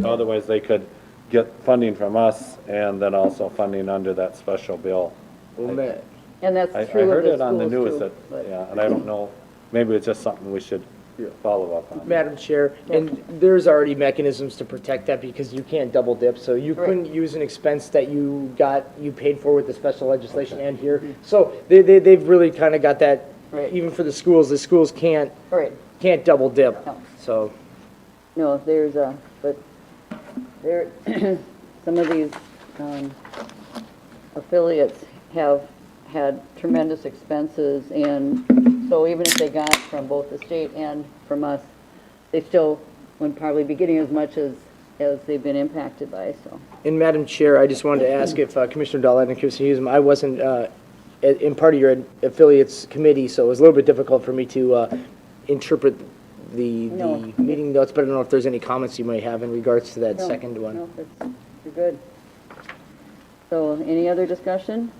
Otherwise, they could get funding from us and then also funding under that special bill. And that's I true of heard the it on the schools news, too. that, yeah, and I don't know, maybe it's just something we should follow up on. Madam Chair, and there's already mechanisms to protect that because you can't double dip, so you Right. couldn't use an expense that you paid for with the special legislation and here. So they've really kind of got that, Right. even for the schools can't All right. double dip, No. so. No, but there, some of these affiliates have had tremendous expenses, and so even if they got from both the state and from us, they still wouldn't probably be getting as much as they've been impacted by, so. And Madam Chair, I just wanted to ask if Commissioner Dahlett and Commissioner Hughesman, I wasn't in part of your affiliates committee, so it was a little bit difficult for me to interpret the No. meeting notes, but I don't know if there's any comments you might have in regards to that No, second one. No, you're good. So, any other discussion?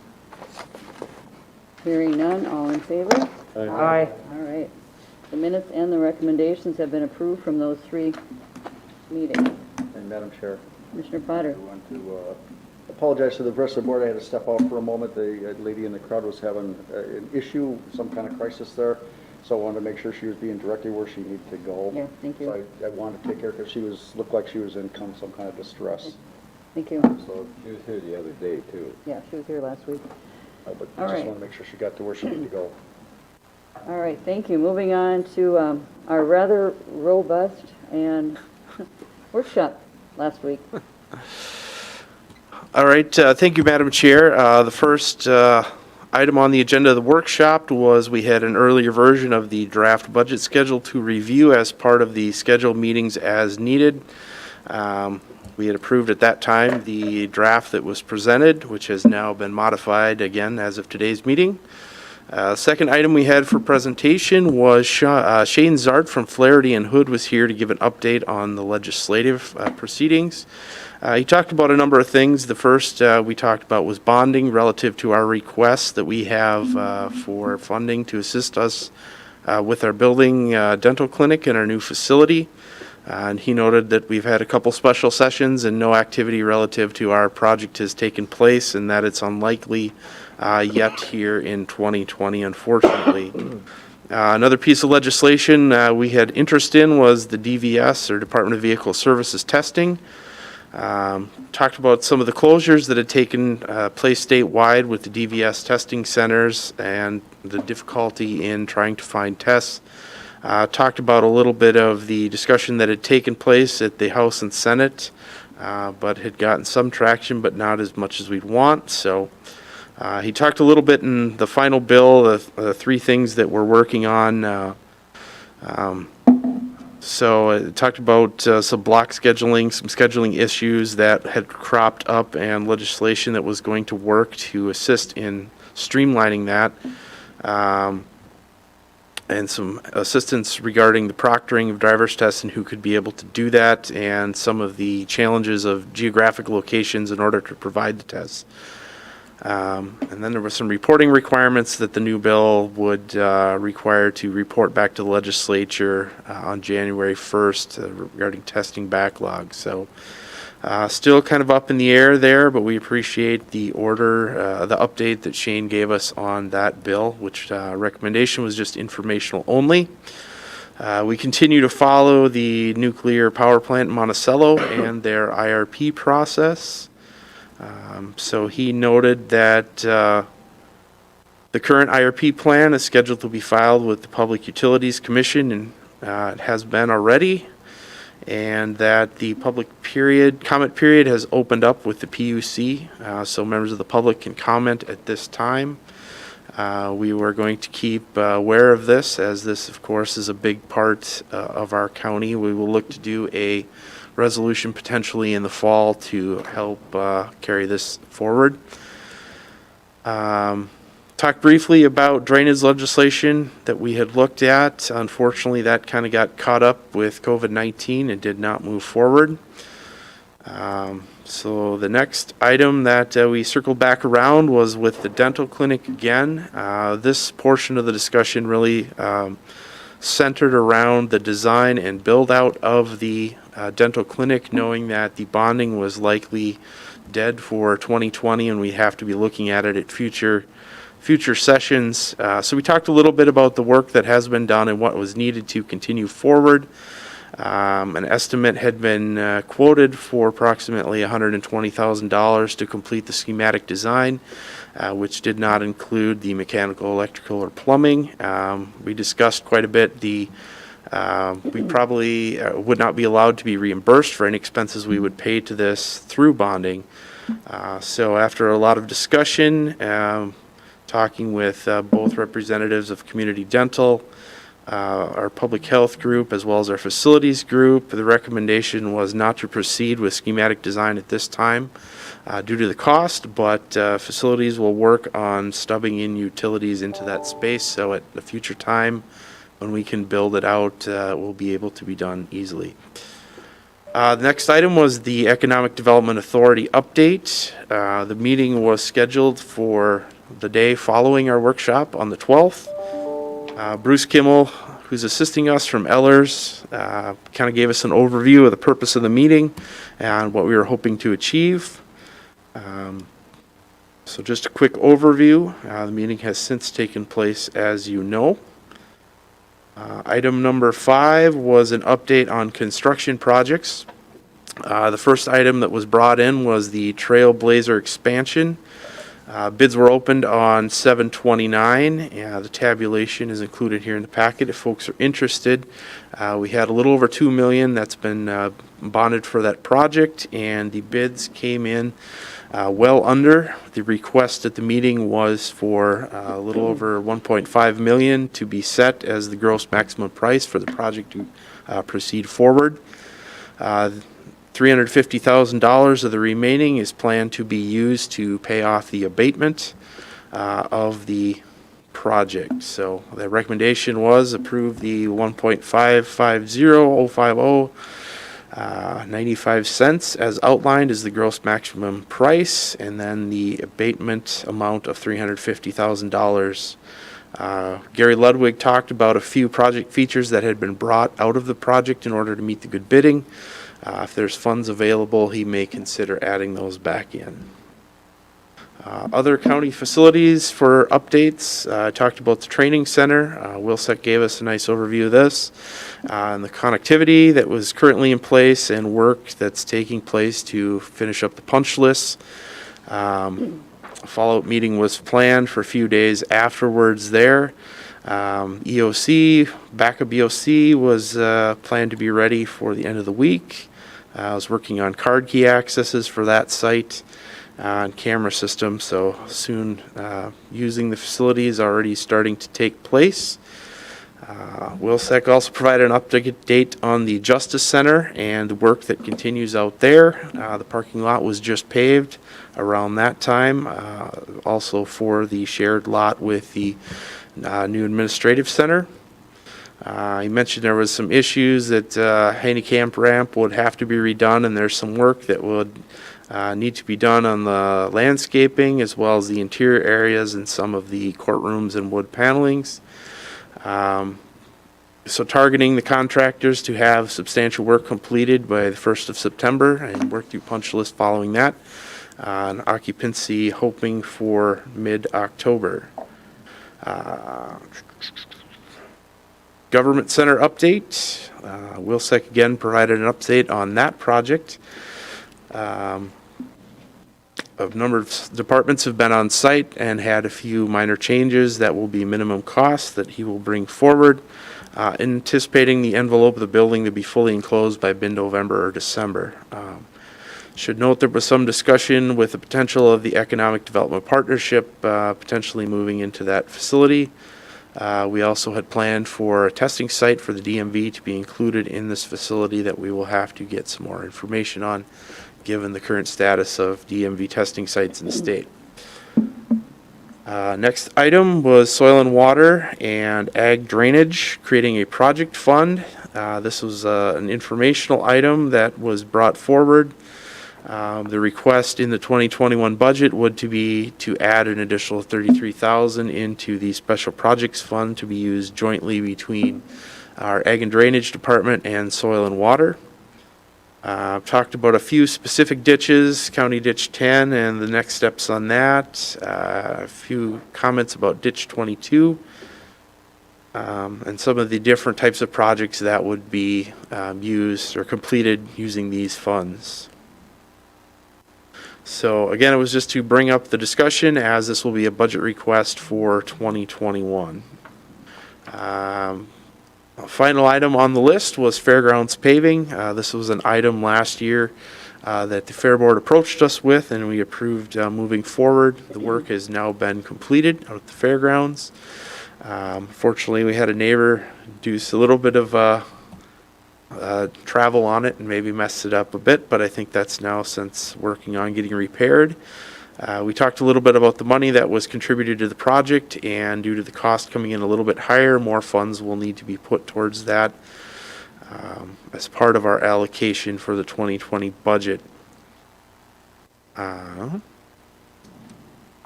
Hearing none, all in favor? Aye. All right. The minutes and the recommendations have been approved from those three meetings. And Madam Chair, Commissioner Potter? I want to apologize to the rest of the board. I had to step out for a moment. The lady in the crowd was having an issue, some kind of crisis there. So I wanted to make sure she was being directed where she needed to go. Yeah, thank you. So I wanted to take care because looked like she was in some kind of distress. Thank you. So, She was here the other day, too. Yeah, she was here last week. but All I right. just want to make sure she got to where she needed to go. All right, thank you. Moving on to our rather robust and workshop last week. All right, thank you, Madam Chair. The first item on the agenda of the workshop was we had an earlier version of the draft budget schedule to review as part of the scheduled meetings as needed. We had approved at that time the draft that was presented, which has now been modified again as of today's meeting. Second item we had for presentation was Shane Zart from Flaherty and Hood was here to give an update on the legislative proceedings. He talked about a number of things. The first we talked about was bonding relative to our request that we have for funding to assist us with our building dental clinic and our new facility. And he noted that we've had a couple special sessions and no activity relative to our project has taken place and that it's unlikely yet here in 2020, unfortunately. Another piece of legislation we had interest in was the DVS, or Department of Vehicle Services testing. Talked about some of the closures that had taken place statewide with the DVS testing centers and the difficulty in trying to find tests. Talked about a little bit of the discussion that had taken place at the House and Senate but had gotten some traction, but not as much as we'd want. So he talked a little bit in the final bill, the three things that we're working on. So it talked about some block scheduling, some scheduling issues that had cropped up, and legislation that was going to work to assist in streamlining that, and some assistance regarding the proctoring of driver's tests and who could be able to do that, and some of the challenges of geographic locations in order to provide the tests. And then there were some reporting requirements that the new bill would require to report back to the legislature on January 1st regarding testing backlog. So still kind of up in the air there, but we appreciate the order, the update that Shane gave us on that bill, which recommendation was just informational only. We continue to follow the nuclear power plant in Monticello and their IRP process. So he noted that the current IRP plan is scheduled to be filed with the Public Utilities Commission, and it has been already, and that the public comment period has opened up with the PUC, so members of the public can comment at this time. We were going to keep aware of this, as this, of course, is a big part of our county. We will look to do a resolution potentially in the fall to help carry this forward. Talked briefly about drainage legislation that we had looked at. Unfortunately, that kind of got caught up with COVID-19 and did not move forward. So the next item that we circled back around was with the dental clinic again. This portion of the discussion really centered around the design and build out of the dental clinic, knowing that the bonding was likely dead for 2020 and we have to be looking at it at future sessions. So we talked a little bit about the work that has been done and what was needed to continue forward. An estimate had been quoted for approximately $120,000 to complete the schematic design, which did not include the mechanical, electrical, or plumbing. We discussed quite a bit we probably would not be allowed to be reimbursed for any expenses we would pay to this through bonding. So after a lot of discussion, talking with both representatives of Community Dental, our public health group, as well as our facilities group, the recommendation was not to proceed with schematic design at this time due to the cost, but facilities will work on stubbing in utilities into that space, so at a future time when we can build it out, it will be able to be done easily. The next item was the Economic Development Authority update. The meeting was scheduled for the day following our workshop on the 12th. Bruce Kimmel, who's assisting us from Ellers, kind of gave us an overview of the purpose of the meeting and what we were hoping to achieve. So just a quick overview. The meeting has since taken place, as you know. Item number 5 was an update on construction projects. The first item that was brought in was the Trailblazer expansion. Bids were opened on 7/29. The tabulation is included here in the packet if folks are interested. We had a little over $2 million that's been bonded for that project, and the bids came in well under. The request at the meeting was for a little over $1.5 million to be set as the gross maximum price for the project to proceed forward. $350,000 of the remaining is planned to be used to pay off the abatement of the project. So the recommendation was approve the 1.550050 95 cents as outlined as the gross maximum price, and then the abatement amount of $350,000. Gary Ludwig talked about a few project features that had been brought out of the project in order to meet the good bidding. If there's funds available, he may consider adding those back in. Other county facilities for updates, I talked about the training center. Wilsek gave us a nice overview of this, and the connectivity that was currently in place and work that's taking place to finish up the punch lists. A follow-up meeting was planned for a few days afterwards there. EOC, backup EOC was planned to be ready for the end of the week. I was working on card key accesses for that site and camera system, so soon using the facility is already starting to take place. Wilsec also provided an update on the Justice Center and the work that continues out there. The parking lot was just paved around that time, also for the shared lot with the new administrative center. He mentioned there was some issues that handicap ramp would have to be redone, and there's some work that would need to be done on the landscaping as well as the interior areas and some of the courtrooms and wood panelings. So targeting the contractors to have substantial work completed by the 1st of September and work through punch list following that. And occupancy hoping for mid-October. Government Center update. Wilsec again provided an update on that project. A number of departments have been on site and had a few minor changes that will be minimum costs that he will bring forward. Anticipating the envelope of the building to be fully enclosed by mid-November or December. Should note there was some discussion with the potential of the Economic Development Partnership potentially moving into that facility. We also had planned for a testing site for the DMV to be included in this facility that we will have to get some more information on, given the current status of DMV testing sites in the state. Next item was soil and water and ag drainage, creating a project fund. This was an informational item that was brought forward. The request in the 2021 budget would to add an additional $33,000 into the special projects fund to be used jointly between our ag and drainage department and soil and water. Talked about a few specific ditches, County Ditch 10 and the next steps on that. A few comments about Ditch 22 and some of the different types of projects that would be used or completed using these funds. So again, it was just to bring up the discussion as this will be a budget request for 2021. A final item on the list was fairgrounds paving. This was an item last year that the Fair Board approached us with, and we approved moving forward. The work has now been completed out at the fairgrounds. Fortunately, we had a neighbor do a little bit of travel on it and maybe messed it up a bit, but I think that's now since working on getting repaired. We talked a little bit about the money that was contributed to the project, and due to the cost coming in a little bit higher, more funds will need to be put towards that as part of our allocation for the 2020 budget.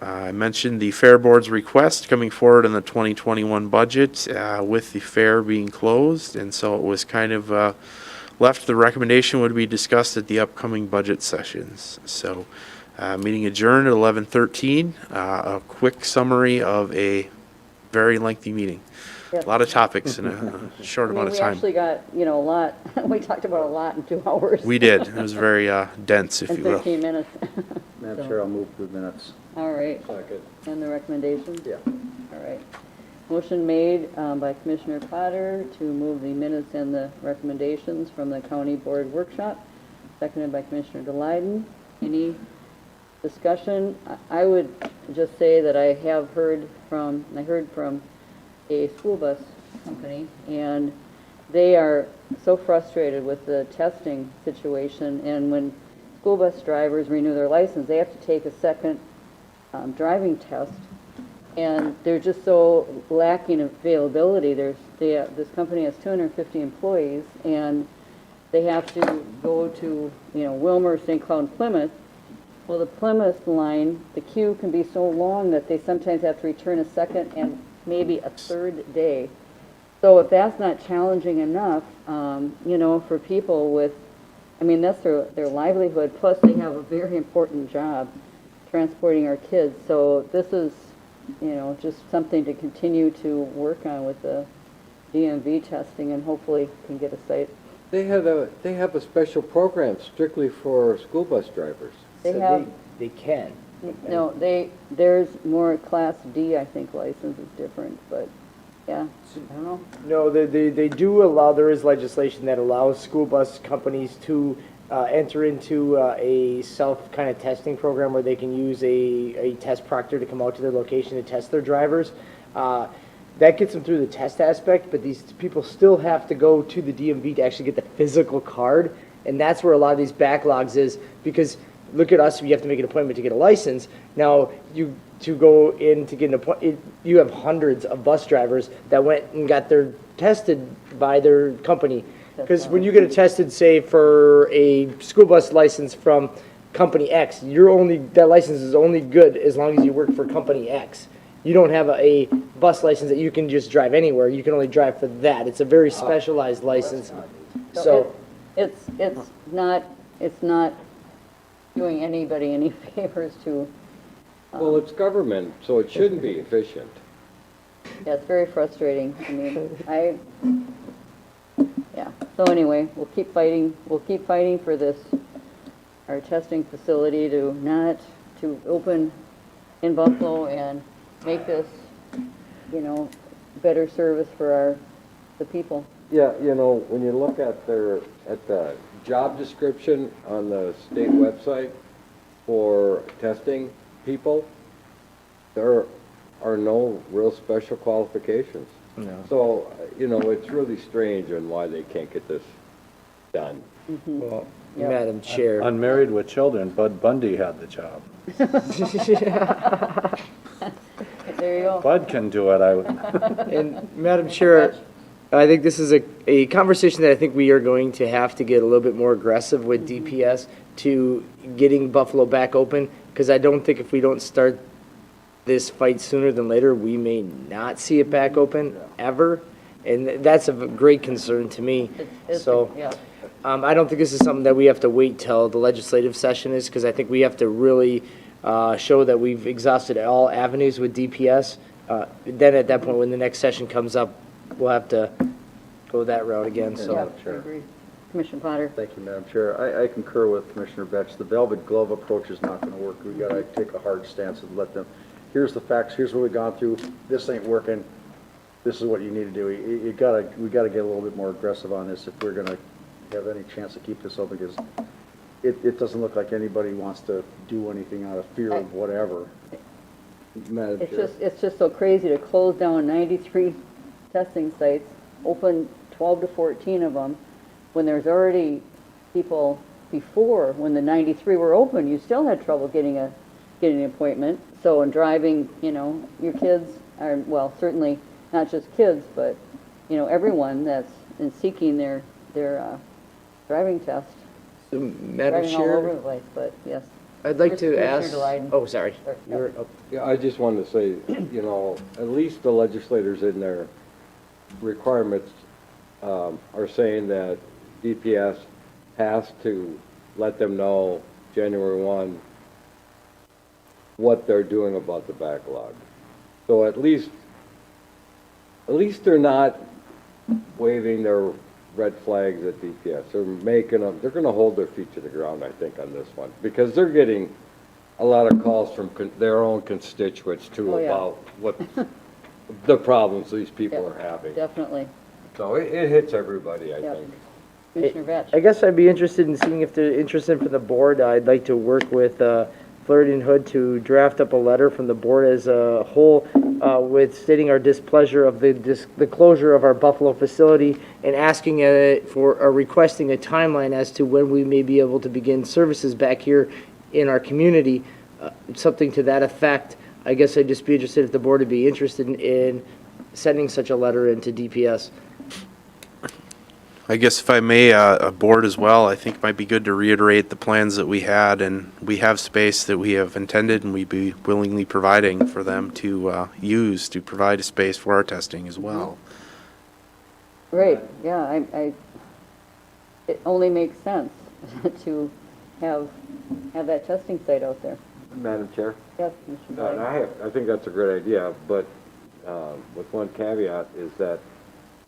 I mentioned the Fair Board's request coming forward in the 2021 budget with the fair being closed, and so it was kind of left the recommendation would be discussed at the upcoming budget sessions. So meeting adjourned at 11:13. A quick summary of a very lengthy meeting. Yep. A lot of topics in a short amount of We time. actually got, a lot, we talked about a lot in 2 hours. We did. It was very dense, if In you will. 13 minutes. Madam Chair, I'll move the minutes. All right. Second. And the recommendations? Yeah. All right. Motion made by Commissioner Potter to move the minutes and the recommendations from the County Board Workshop, seconded by Commissioner DeLyden. Any discussion? I would just say that I heard from a school bus company, and they are so frustrated with the testing situation, and when school bus drivers renew their license, they have to take a second driving test, and they're just so lacking availability. This company has 250 employees, and they have to go to, Wilmer, St. Cloud, and Plymouth. Well, the Plymouth line, the queue can be so long that they sometimes have to return a second and maybe a third day. So if that's not challenging enough, for people with, that's their livelihood, plus they have a very important job transporting our kids. So this is, just something to continue to work on with the DMV testing, and hopefully can get a site. They have a special program strictly for school bus drivers. They can. No, there's more Class D, I think, license is different, but, yeah, I don't know. No, they do allow, there is legislation that allows school bus companies to enter into a self kind of testing program where they can use a test proctor to come out to their location to test their drivers. That gets them through the test aspect, but these people still have to go to the DMV to actually get the physical card. And that's where a lot of these backlogs is, because look at us, you have to make an appointment to get a license. Now, to go in to get an appointment, you have hundreds of bus drivers that went and got their tested by their company. Because when you get it tested, say, for a school bus license from company X, that license is only good as long as you work for company X. You don't have a bus license that you can just drive anywhere. You can only drive for that. It's a very specialized license. So, It's not doing anybody any favors to, Well, it's government, so it shouldn't be efficient. yeah, it's very frustrating. I mean, yeah. So anyway, we'll keep fighting for this, our testing facility to open in Buffalo and make this, better service for the people. Yeah, when you look at the job description on the state website for testing people, there are no real special qualifications. No. So, it's really strange on why they can't get this done. well, Yep. Madam Chair. Unmarried with children, Bud Bundy had the job. There you go. Bud can do it, And Madam Chair, I think this is a conversation that I think we are going to have to get a little bit more aggressive with DPS to getting Buffalo back open, because I don't think if we don't start this fight sooner than later, we may not see it back open ever. And that's of great concern to me. So, Yeah. I don't think this is something that we have to wait till the legislative session is, because I think we have to really show that we've exhausted all avenues with DPS. Then at that point, when the next session comes up, we'll have to go that route again, Yeah, so. I agree. Commissioner Potter? Thank you, Madam Chair. I concur with Commissioner Betts. The velvet glove approach is not going to work. We got to take a hard stance and let them, here's the facts, here's what we've gone through, this ain't working, this is what you need to do. We got to get a little bit more aggressive on this if we're going to have any chance to keep this open, because it doesn't look like anybody wants to do anything out of fear of whatever. Madam Chair. It's just so crazy to close down 93 testing sites, open 12 to 14 of them, when there's already people before, when the 93 were open, you still had trouble getting an appointment. So in driving, your kids are, well, certainly not just kids, but, everyone that's seeking their driving test. So, Madam Driving all over Chair, the place, but yes. I'd like to Commissioner ask, Delighten. oh, sorry. Sorry, You're yep. up. Yeah, I just wanted to say, at least the legislators in their requirements are saying that DPS has to let them know January 1 what they're doing about the backlog. So at least they're not waving their red flags at DPS. They're gonna hold their feet to the ground, I think, on this one, because they're getting a lot of calls from their own constituents too Oh, yeah. about what the problems these people Yeah, are having. Definitely. So it hits everybody, I Yep. think. Commissioner Vetch? I guess I'd be interested in seeing if they're interested from the board. I'd like to work with Flaherty and Hood to draft up a letter from the board as a whole with stating our displeasure of the closure of our Buffalo facility and asking requesting a timeline as to when we may be able to begin services back here in our community, something to that effect. I guess I'd just be interested if the board would be interested in sending such a letter into DPS. I guess if I may, a board as well, I think it might be good to reiterate the plans that we had, and we have space that we have intended and we'd be willingly providing for them to use to provide a space for our testing as well. Great, yeah, it only makes sense to have that testing site out there. Madam Chair? Yes, Commissioner Delighten. I think that's a great idea, but with one caveat is that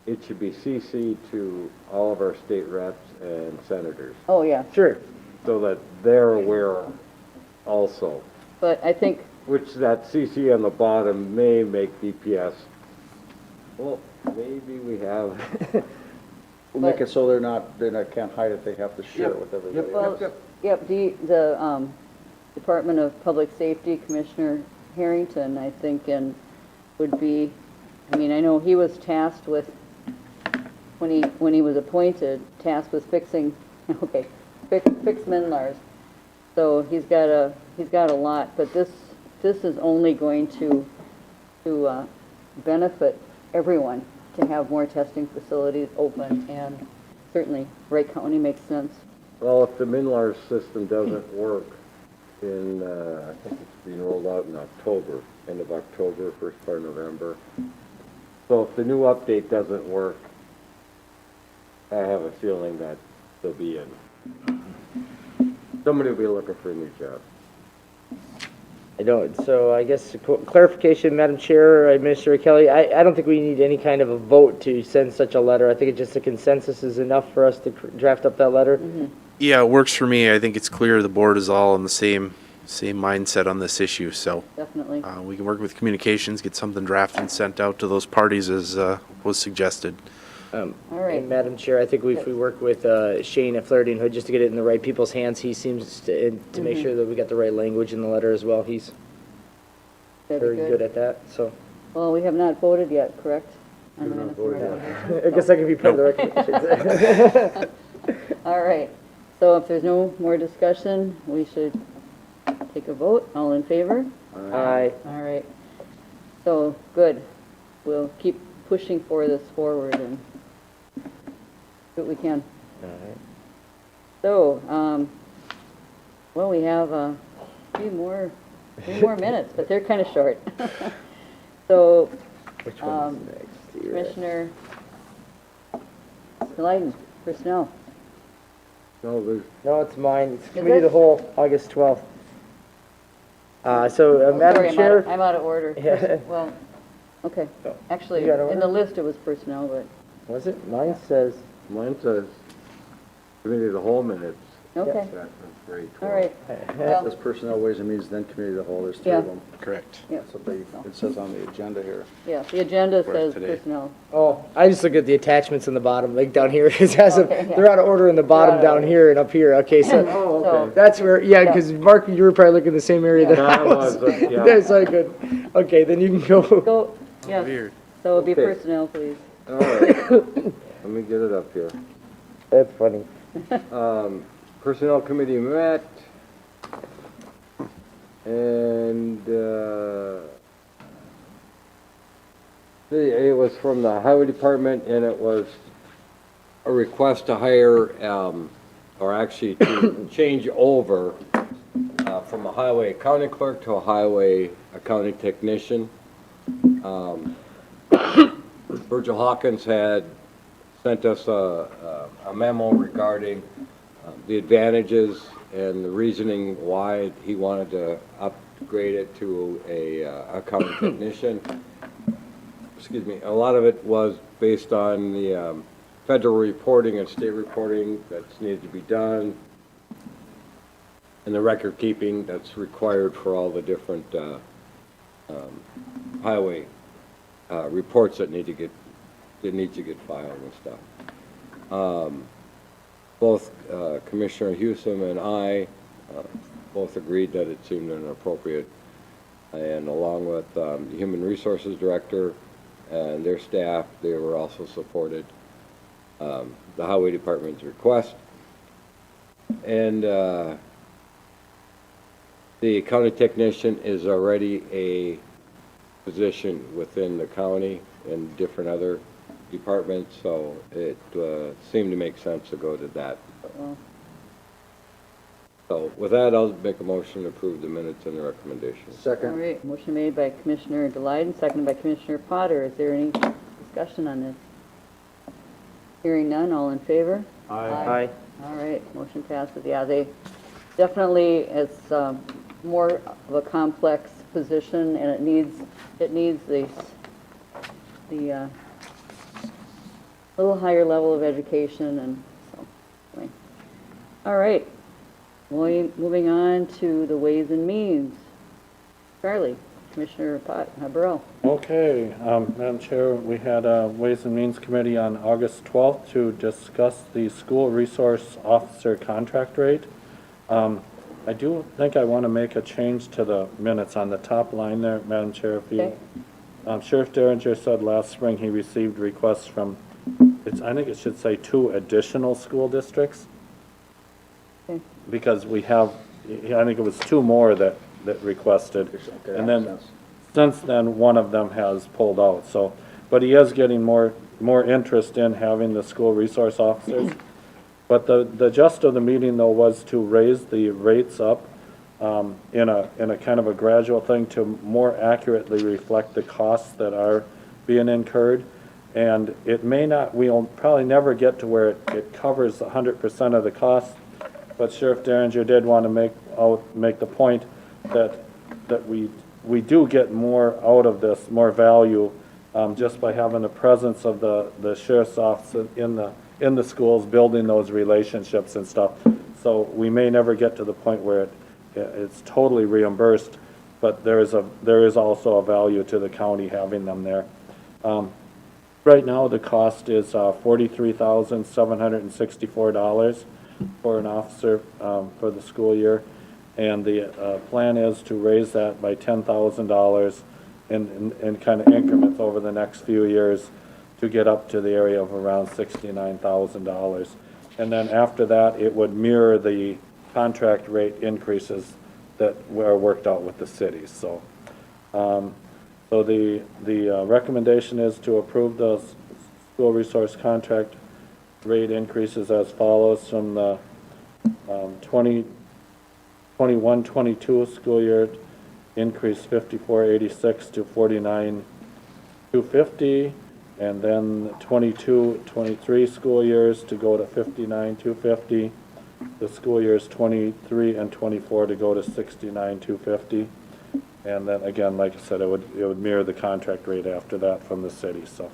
it should be CC'd to all of our state reps and senators, Oh, yeah, Sure. so that they're aware also. but I think, Which that CC on the bottom may make DPS, well, maybe we have We'll make it so they can't hide it, they have to share it with everybody. Well, yep, the Department of Public Safety, Commissioner Harrington, I think, and would be, I mean, I know he was tasked with, when he was appointed, tasked with fixing, okay, fix Minlars. So he's got a lot, but this is only going to benefit everyone to have more testing facilities open, and certainly Wright County makes sense. Well, if the Minlar system doesn't work in, I think it's being rolled out in October, end of October, first part of November. So if the new update doesn't work, I have a feeling that they'll be in. Somebody will be looking for a new job. I don't, so I guess clarification, Madam Chair, Administrator Kelly, I don't think we need any kind of a vote to send such a letter. I think it's just a consensus is enough for us to draft up that letter. Yeah, it works for me. I think it's clear the board is all in the same mindset on this issue, so Definitely. we can work with communications, get something drafted and sent out to those parties as was suggested. All right. And Madam Chair, I think if we work with Shane at Flaherty and Hood just to get it in the right people's hands, he seems to make sure that we got the right language in the letter as well. He's That'd be very good at that, so. Well, we have not voted yet, correct? On the not minutes and voted resolutions? I guess that can be part of the recommendations. All right, so if there's no more discussion, we should take a vote. All in favor? Aye. All right. So, good. We'll keep pushing for this forward and do what we can. So, well, we have three more minutes, but they're kind of short. So, Which one's next? You're right. Commissioner Delighten, personnel. No, there's, No, it's mine. It's Is Committee of it? the Whole, August 12th. Oh, Madam sorry, Chair. I'm out of order. Yeah. Well, okay. Actually, You got in the order? list it was personnel, but, Was it? Mine says, mine says, committee of the whole minutes. okay, That's great. all right. This Personnel, Ways and Means, then Committee of the Whole, there's three Yeah. of them. Correct. That's what it says on the agenda here. Yeah, the agenda For says today. personnel. oh, I just look at the attachments in the bottom, like down here. It has them, Okay, yeah. they're out of order in the bottom down here and up here. Okay, so So, that's where, yeah, because Mark, you were probably looking in the same area that I That was. was, yeah. That's like good. Okay, then you can go. go, yes, Weird. so it'll be Okay. personnel, please. All right, let me get it up here. That's funny. Personnel committee met, and, it was from the highway department, and it was a request to hire, or actually to change over, from a highway accounting clerk to a highway accounting technician. Virgil Hawkins had sent us a memo regarding the advantages and the reasoning why he wanted to upgrade it to a accounting technician. Excuse me. A lot of it was based on the federal reporting and state reporting that's needed to be done, and the record keeping that's required for all the different highway reports that need to get filed and stuff. Both Commissioner Hewsome and I both agreed that it seemed inappropriate, and along with the Human Resources Director and their staff, they were also supported the Highway Department's request. And the county technician is already a position within the county and different other departments, so it seemed to make sense to go to that. Well, So with that, I'll make a motion to approve the minutes and the recommendations. all Second. right, motion made by Commissioner Delighten, seconded by Commissioner Potter. Is there any discussion on this? Hearing none, all in favor? Aye. All right, motion passes. Yeah, they definitely, it's more of a complex position, and it needs the little higher level of education, and so, anyway. All right, moving on to the Ways and Means. Charlie? Commissioner Burrell. Okay, Madam Chair, we had a Ways and Means Committee on August 12th to discuss the school resource officer contract rate. I do think I want to make a change to the minutes on the top line there, Madam Chair, if you. Okay. Sheriff Derringer said last spring he received requests from, I think it should say 2 additional school districts. Okay. Because we have, I think it was 2 more that requested. Okay, And that then, makes sense. since then, one of them has pulled out, so, but he is getting more interest in having the school resource officers. But the gist of the meeting, though, was to raise the rates up, in a kind of a gradual thing to more accurately reflect the costs that are being incurred. And it may not, we'll probably never get to where it covers 100% of the cost, but Sheriff Derringer did want to make the point that we do get more out of this, more value, just by having the presence of the sheriff's office in the schools, building those relationships and stuff. So we may never get to the point where it's totally reimbursed, but there is also a value to the county having them there. Right now, the cost is $43,764 for an officer for the school year. And the plan is to raise that by $10,000 in kind of increments over the next few years to get up to the area of around $69,000. And then after that, it would mirror the contract rate increases that were worked out with the cities. So, the recommendation is to approve the school resource contract rate increases as follows from the 21-22 school year, increase 5486 to 49,250, and then 22-23 school years to go to 59,250. The school years 23 and 24 to go to 69,250. And then again, like I said, it would mirror the contract rate after that from the city. So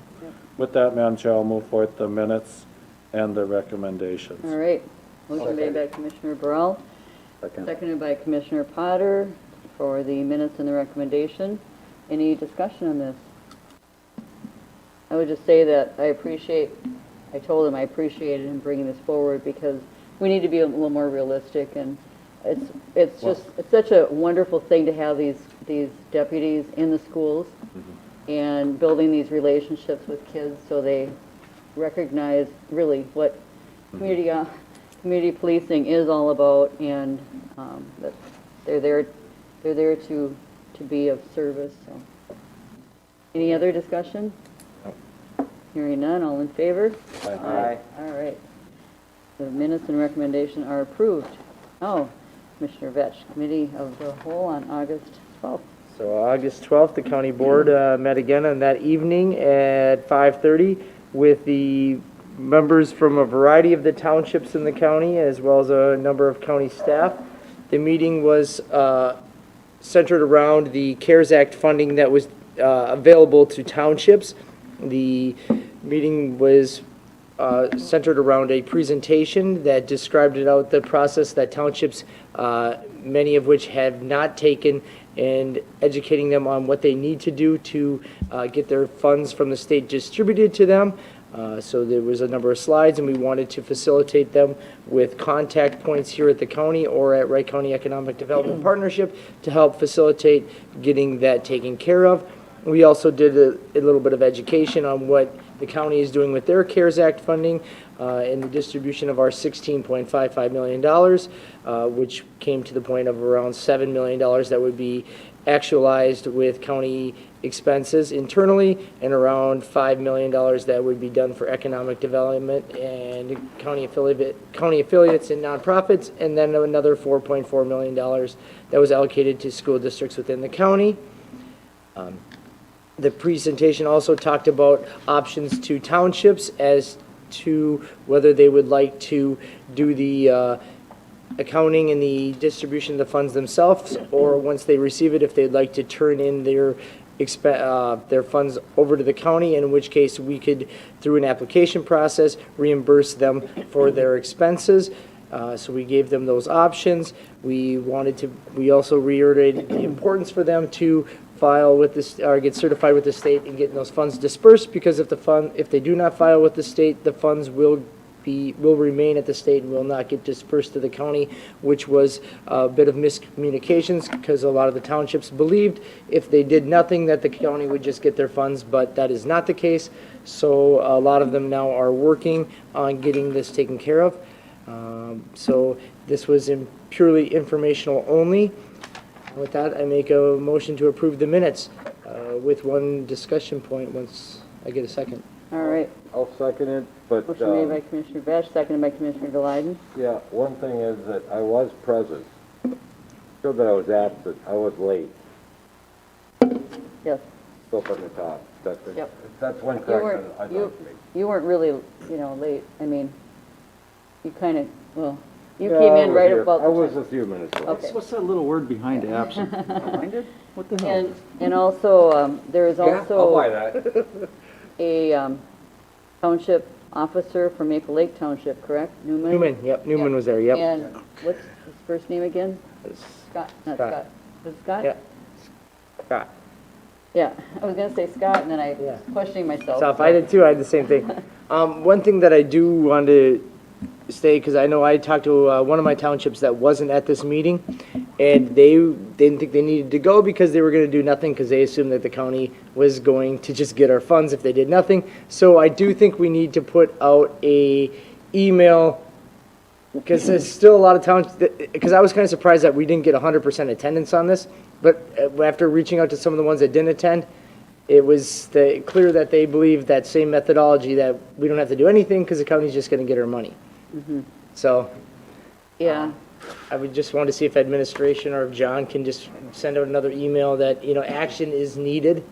with that, Madam Chair, I'll move forth the minutes and the recommendations. All right. Motion made by Commissioner Burrell, seconded by Commissioner Potter for the minutes and the recommendation. Any discussion on this? I would just say that I told him I appreciated him bringing this forward because we need to be a little more realistic, and it's such a wonderful thing to have these deputies in the schools and building these relationships with kids so they recognize really what community policing is all about, and that they're there to be of service. So, any other discussion? Hearing none, all in favor? Aye. All right. The minutes and recommendation are approved. Oh, Commissioner Vetch, Committee of the Whole on August 12th. So August 12th, the county board met again on that evening at 5:30 with the members from a variety of the townships in the county, as well as a number of county staff. The meeting was centered around the CARES Act funding that was available to townships. The meeting was centered around a presentation that described the process that townships, many of which have not taken, and educating them on what they need to do to get their funds from the state distributed to them. So there was a number of slides, and we wanted to facilitate them with contact points here at the county or at Wright County Economic Development Partnership to help facilitate getting that taken care of. We also did a little bit of education on what the county is doing with their CARES Act funding in the distribution of our $16.55 million, which came to the point of around $7 million that would be actualized with county expenses internally, and around $5 million that would be done for economic development and county affiliates and nonprofits, and then another $4.4 million that was allocated to school districts within the county. The presentation also talked about options to townships as to whether they would like to do the accounting and the distribution of the funds themselves, or once they receive it, if they'd like to turn in their funds over to the county, in which case we could, through an application process, reimburse them for their expenses. So we gave them those options. We also reiterated the importance for them to file with this, or get certified with the state and getting those funds dispersed, because if they do not file with the state, the funds will remain at the state and will not get dispersed to the county, which was a bit of miscommunications, because a lot of the townships believed if they did nothing, that the county would just get their funds, but that is not the case. So a lot of them now are working on getting this taken care of. So this was purely informational only. With that, I make a motion to approve the minutes with one discussion point once I get a second. All right. I'll second it, but, Motion made by Commissioner Vetch, seconded by Commissioner Delyden. yeah, one thing is that I was present. Sure that I was absent, I was late, Yes. still from the top. Yep. That's one You correction weren't, I'd you, like to make. you weren't really, late. I mean, you kind of, well, you Yeah, came I in was right here. about I was the a few minutes late. Okay. What's that little word behind absent? Reminded? What the hell? time. And also, there is Yeah, I'll buy also that. a township officer from Maple Lake Township, correct? Newman? Newman, yep, Newman was there, yep. And what's his first name again? Scott, not Scott. Scott. Was it Scott? Yeah. Scott. Yeah, I was gonna say Scott, and then I Yeah. was questioning myself. So if I did too, I had the same thing. One thing that I do want to say, because I know I talked to one of my townships that wasn't at this meeting, and they didn't think they needed to go because they were going to do nothing, because they assumed that the county was going to just get our funds if they did nothing. So I do think we need to put out a email, because there's still a lot of towns, because I was kind of surprised that we didn't get 100% attendance on this, but after reaching out to some of the ones that didn't attend, it was clear that they believe that same methodology, that we don't have to do anything because the county's just going to get our money. So Yeah, I would just want to see if administration or if John can just send out another email that, action is needed,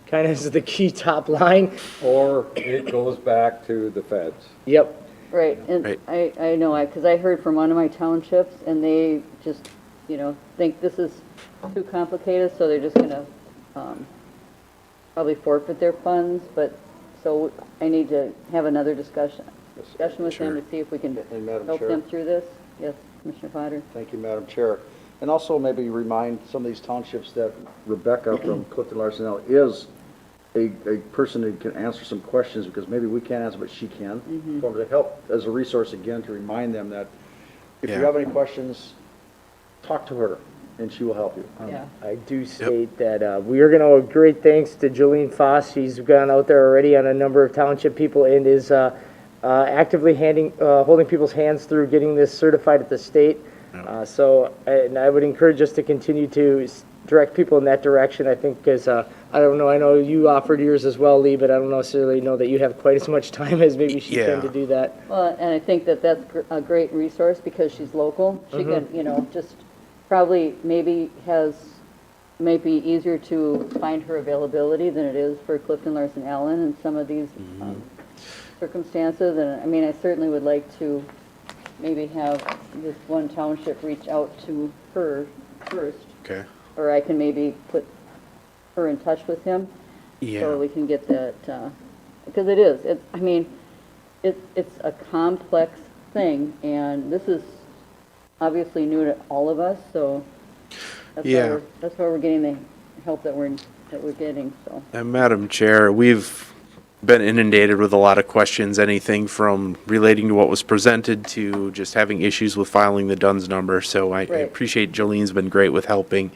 kind of is the key top line. Or it goes back to the feds. Yep. right, and Right. I know, because I heard from one of my townships, and they just, think this is too complicated, so they're just gonna, probably forfeit their funds, but, so I need to have another discussion with them Sure. to see if we can And Madam help Chair. them through this. Yes, Commissioner Potter? Thank you, Madam Chair. And also maybe remind some of these townships that Rebecca from Clifton Larson L. is a person who can answer some questions, because maybe we can't answer, but she can. For to help as a resource again, to remind them that if you Yeah. have any questions, talk to her and she will help you. Yeah. I do state that we are going to owe great thanks to Jolene Foss. She's gone out there already on a number of township people and is actively holding people's hands through getting this certified at the state. And I would encourage us to continue to direct people in that direction. I think, because I don't know, I know you offered yours as well, Lee, but I don't necessarily know that you have quite as much time as maybe she can to do that. Well, and I think that that's a great resource because she's local. She can, just probably might be easier to find her availability than it is for Clifton Larson Allen in some of these circumstances. And I mean, I certainly would like to maybe have this one township reach out to her first, Okay. or I can maybe put her in touch with him. Yeah. So we can get that, because it's a complex thing, and this is obviously new to all of us, so Yeah. that's why we're getting the help that we're getting, so. And Madam Chair, we've been inundated with a lot of questions, anything from relating to what was presented to just having issues with filing the DUNS number. So I Right. appreciate Jolene's been great with helping.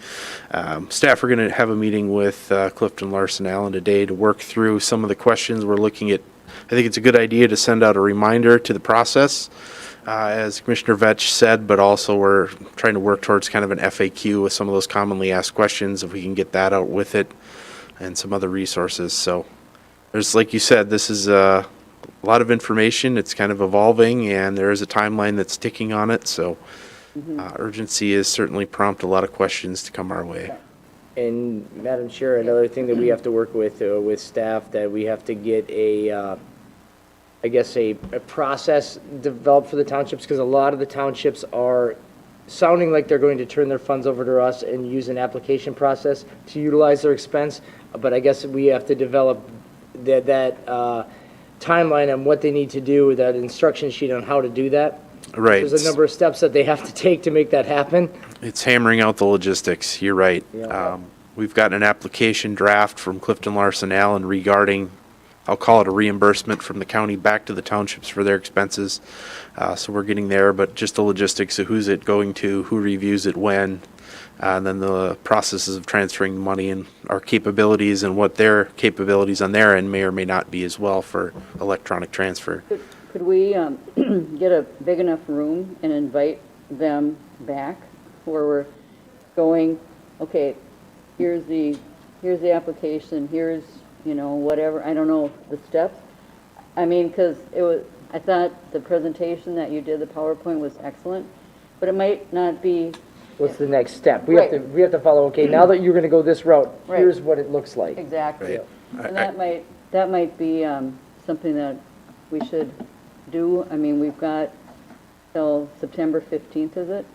Staff are going to have a meeting with Clifton Larson Allen today to work through some of the questions. We're looking at, I think it's a good idea to send out a reminder to the process, as Commissioner Vetch said, but also we're trying to work towards kind of an FAQ with some of those commonly asked questions, if we can get that out with it, and some other resources. So there's, like you said, this is a lot of information. It's kind of evolving, and there is a timeline that's ticking on it. So urgency is certainly prompt a lot of questions to come our way. And Madam Chair, another thing that we have to work with staff, that we have to get a process developed for the townships, because a lot of the townships are sounding like they're going to turn their funds over to us and use an application process to utilize their expense. But I guess we have to develop that timeline on what they need to do, that instruction sheet on how to do that. Right. There's a number of steps that they have to take to make that happen. It's hammering out the logistics. You're right. Yeah. We've gotten an application draft from Clifton Larson Allen regarding, I'll call it a reimbursement from the county back to the townships for their expenses. So we're getting there, but just the logistics of who's it going to, who reviews it when, and then the processes of transferring the money and our capabilities and what their capabilities on their end may or may not be as well for electronic transfer. Could we get a big enough room and invite them back where we're going, okay, here's the application, here's, whatever, I don't know, the steps. I mean, because I thought the presentation that you did, the PowerPoint was excellent, but it might not be. What's the next step? We have to follow, okay, now that you're gonna go this route, Right. here's what it looks like. Exactly. Right. And that might be something that we should do. I mean, we've got till September 15th, is it?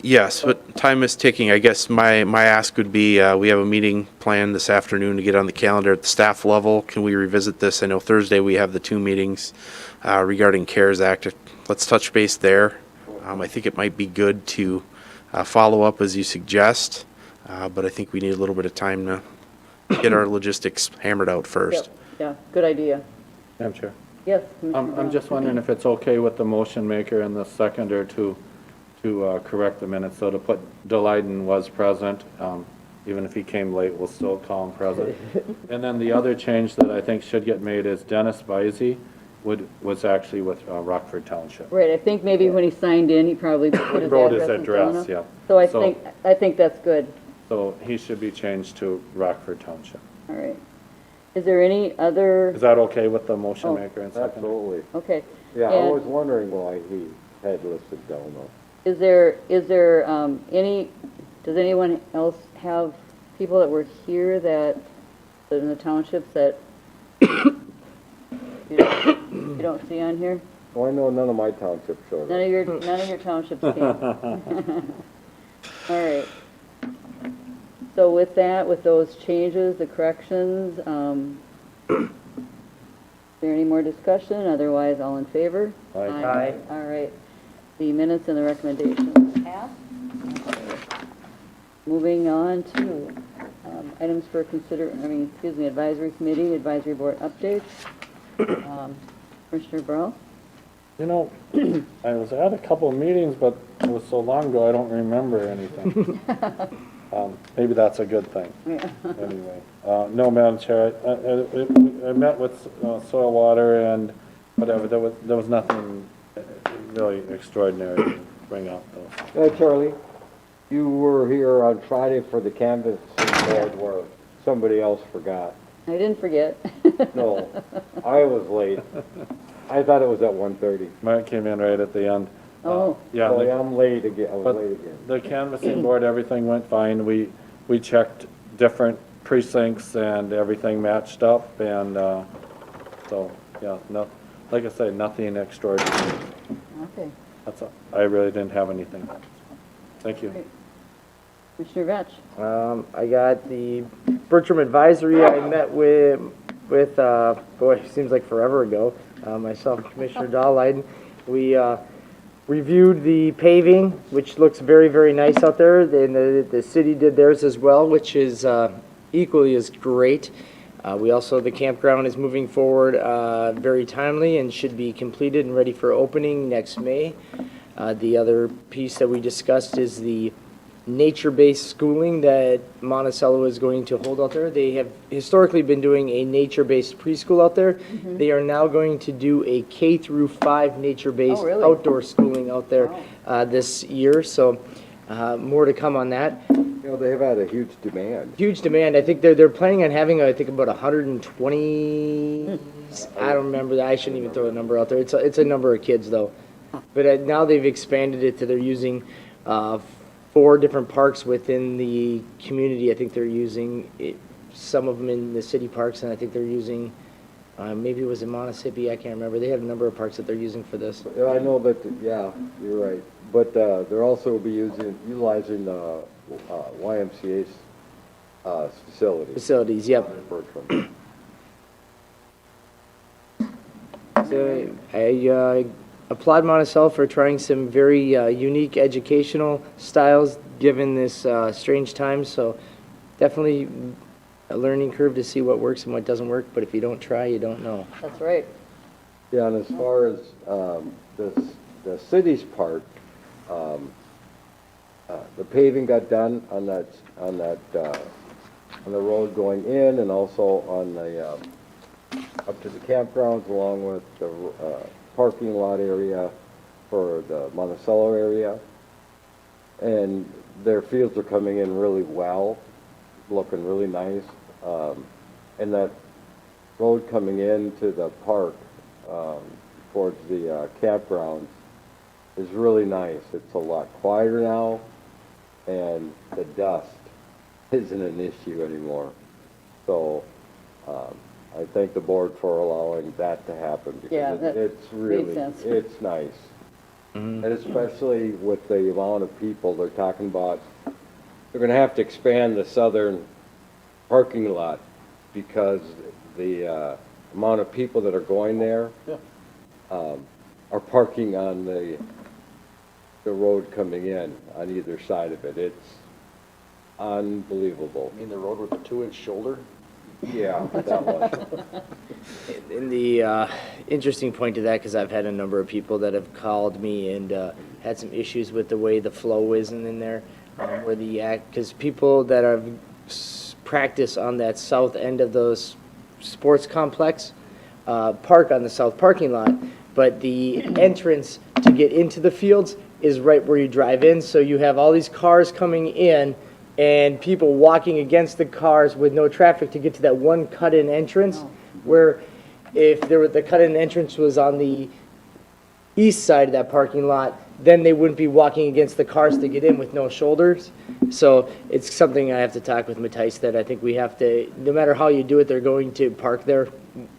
Yes, but time is ticking. I guess my ask would be, we have a meeting planned this afternoon to get on the calendar at the staff level. Can we revisit this? I know Thursday we have the 2 meetings regarding CARES Act. Let's touch base there. I think it might be good to follow up as you suggest, but I think we need a little bit of time to get our logistics hammered out first. Yep. Yeah, good idea. Madam Chair. Yes. Commissioner I'm just wondering if it's okay with the motion maker and the seconder to correct the minutes, so to put Delighten was present, even if he came late, we'll still call him present. And then the other change that I think should get made is Dennis Bizey was actually with Rockford Township. Right, I think maybe when he signed in, he probably put his Wrote his address and so address, on. yeah. So So- I think that's good. So he should be changed to Rockford Township. All right. Is there any other, Is that okay with the motion Oh. maker and seconder? Absolutely. okay. Yeah, I And was wondering why he had listed Delano. Is there any, does anyone else have people that were here that, in the townships that you don't see on here? Well, I know none of my townships showed None up. of your townships came. All right. So with that, with those changes, the corrections, is there any more discussion? Otherwise, all in favor? Aye. Aye. All right. The minutes and the recommendations passed. Moving on to items for advisory committee, advisory board updates. Commissioner Burrow? You know, I was at a couple of meetings, but it was so long ago, I don't remember anything. Maybe that's a good thing, Yeah. anyway. No, Madam Chair, I met with soil, water, and whatever, there was nothing really extraordinary to bring up, though. Hey, Charlie, you were here on Friday for the canvas board where somebody else forgot. I didn't forget. No, I was late. I thought it was at 1:30. Mike came in right at the end. Oh. Yeah, So the- I'm late again, I was but late again. the canvassing board, everything went fine. We checked different precincts and everything matched up, and, so, yeah, like I say, nothing extraordinary. Okay. That's all. I really didn't have anything. Thank you. Great. Commissioner Vetch? I got the Bertram Advisory, I met with, boy, it seems like forever ago, myself and Commissioner Dahlheiden. We, reviewed the paving, which looks very, very nice out there, and the city did theirs as well, which is, equally as great. The campground is moving forward, very timely and should be completed and ready for opening next May. The other piece that we discussed is the nature-based schooling that Monticello is going to hold out there. They have historically been doing a nature-based preschool out there. They are now going to do a K through 5 nature-based Oh, really? outdoor schooling out there this year. So more to come on that. You know, they've had a huge demand. Huge demand. I think they're planning on having, I think, about 120. I don't remember that. I shouldn't even throw a number out there. It's a number of kids though. But now they've expanded it to they're using 4 different parks within the community. I think they're using some of them in the city parks, and I think they're using maybe it was in Montissippi. I can't remember. They have a number of parks that they're using for this. Yeah, I know that, yeah, you're right. But they're also be utilizing the YMCA's facilities. Facilities. Yep. Bertram. So I applaud Monticello for trying some very unique educational styles given this strange time. So definitely a learning curve to see what works and what doesn't work, but if you don't try, you don't know. That's right. Yeah, and as far as the city's part, the paving got done on that, on the road going in and also on the, up to the campgrounds along with the parking lot area for the Monticello area. And their fields are coming in really well, looking really nice. And that road coming into the park, towards the campgrounds is really nice. It's a lot quieter now, and the dust isn't an issue anymore. So, I thank the board for allowing that to happen. Yeah, Because that it's made really, sense. it's nice. And especially with the amount of people they're talking about, they're gonna have to expand the southern parking lot because the, amount of people that are going there, are parking on the road coming in on either side of it. It's unbelievable. I mean, the road with the 2-inch shoulder? Yeah, that one. And the interesting point to that, because I've had a number of people that have called me and had some issues with the way the flow isn't in there, where the because people that are practice on that south end of those sports complex park on the south parking lot, but the entrance to get into the fields is right where you drive in, so you have all these cars coming in and people walking against the cars with no traffic to get to that one cut-in entrance, where if the cut-in entrance was on the east side of that parking lot, then they wouldn't be walking against the cars to get in with no shoulders. So it's something I have to talk with Matthijs that I think we have to, no matter how you do it, they're going to park there.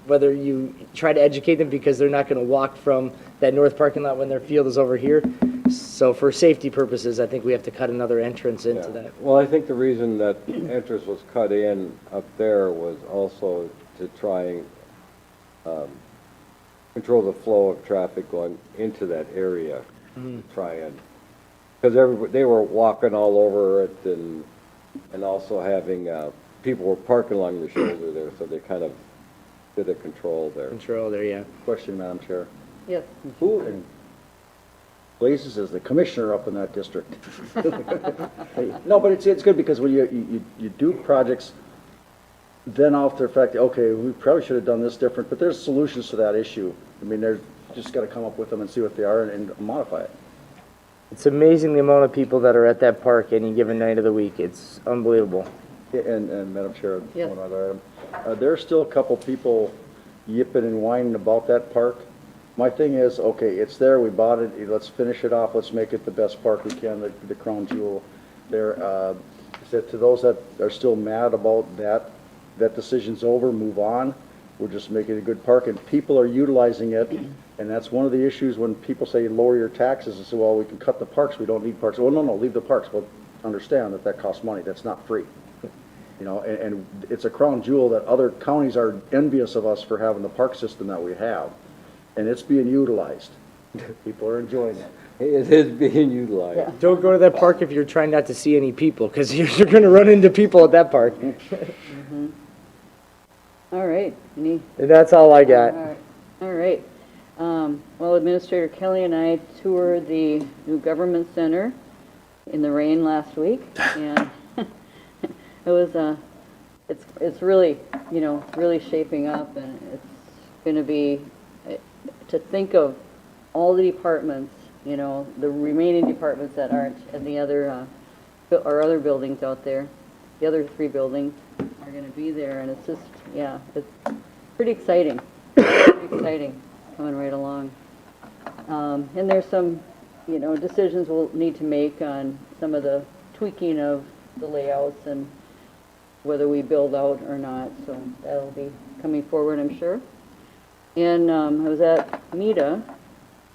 Whether you try to educate them because they're not going to walk from that north parking lot when their field is over here. So for safety purposes, I think we have to cut another entrance into Yeah. that. Well, I think the reason that entrance was cut in up there was also to try and control the flow of traffic going into that area. Try and, because they were walking all over it and also having, people were parking along the shoulder there, so they kind of did a control there. Control there, yeah. Question, Madam Chair. Yes. Who in blazes is the commissioner up in that district? No, but it's good because when you do projects, then after the fact, okay, we probably should have done this different, but there's solutions to that issue. I mean, there's just got to come up with them and see what they are and modify it. It's amazing the amount of people that are at that park any given night of the week. It's unbelievable. And Madam Chair, Yes. one other item. There's still a couple people yipping and whining about that park. My thing is, okay, it's there, we bought it, let's finish it off, let's make it the best park we can, the crown jewel there. So to those that are still mad about that decision's over, move on. We're just making it a good park, and people are utilizing it, and that's one of the issues when people say lower your taxes, and say, well, we can cut the parks, we don't need parks. Well, no, leave the parks. Well, understand that costs money, that's not free. You know, and it's a crown jewel that other counties are envious of us for having the park system that we have, and it's being utilized. People are enjoying it. It is being utilized. Don't go to that park if you're trying not to see any people, because you're going to run into people at that park. All right. Any? That's all I got. All right. Well, Administrator Kelly and I toured the new government center in the rain last week, and it was it's really, really shaping up, and it's going to be, to think of all the departments, the remaining departments that aren't in the other, our other buildings out there, the other 3 buildings are going to be there, and it's just, it's pretty exciting. Pretty exciting, coming right along. And there's some, decisions we'll need to make on some of the tweaking of the layouts and whether we build out or not, so that'll be coming forward, I'm sure. And I was at MEDA,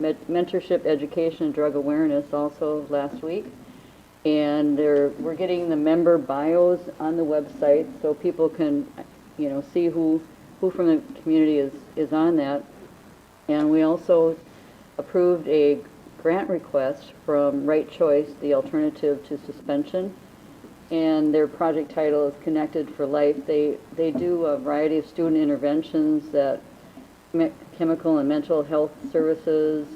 Mentorship, Education, and Drug Awareness, also last week. And we're getting the member bios on the website so people can, see who from the community is on that. And we also approved a grant request from Wright Choice, the alternative to suspension. and their project title is Connected for Life. They do a variety of student interventions that chemical and mental health services,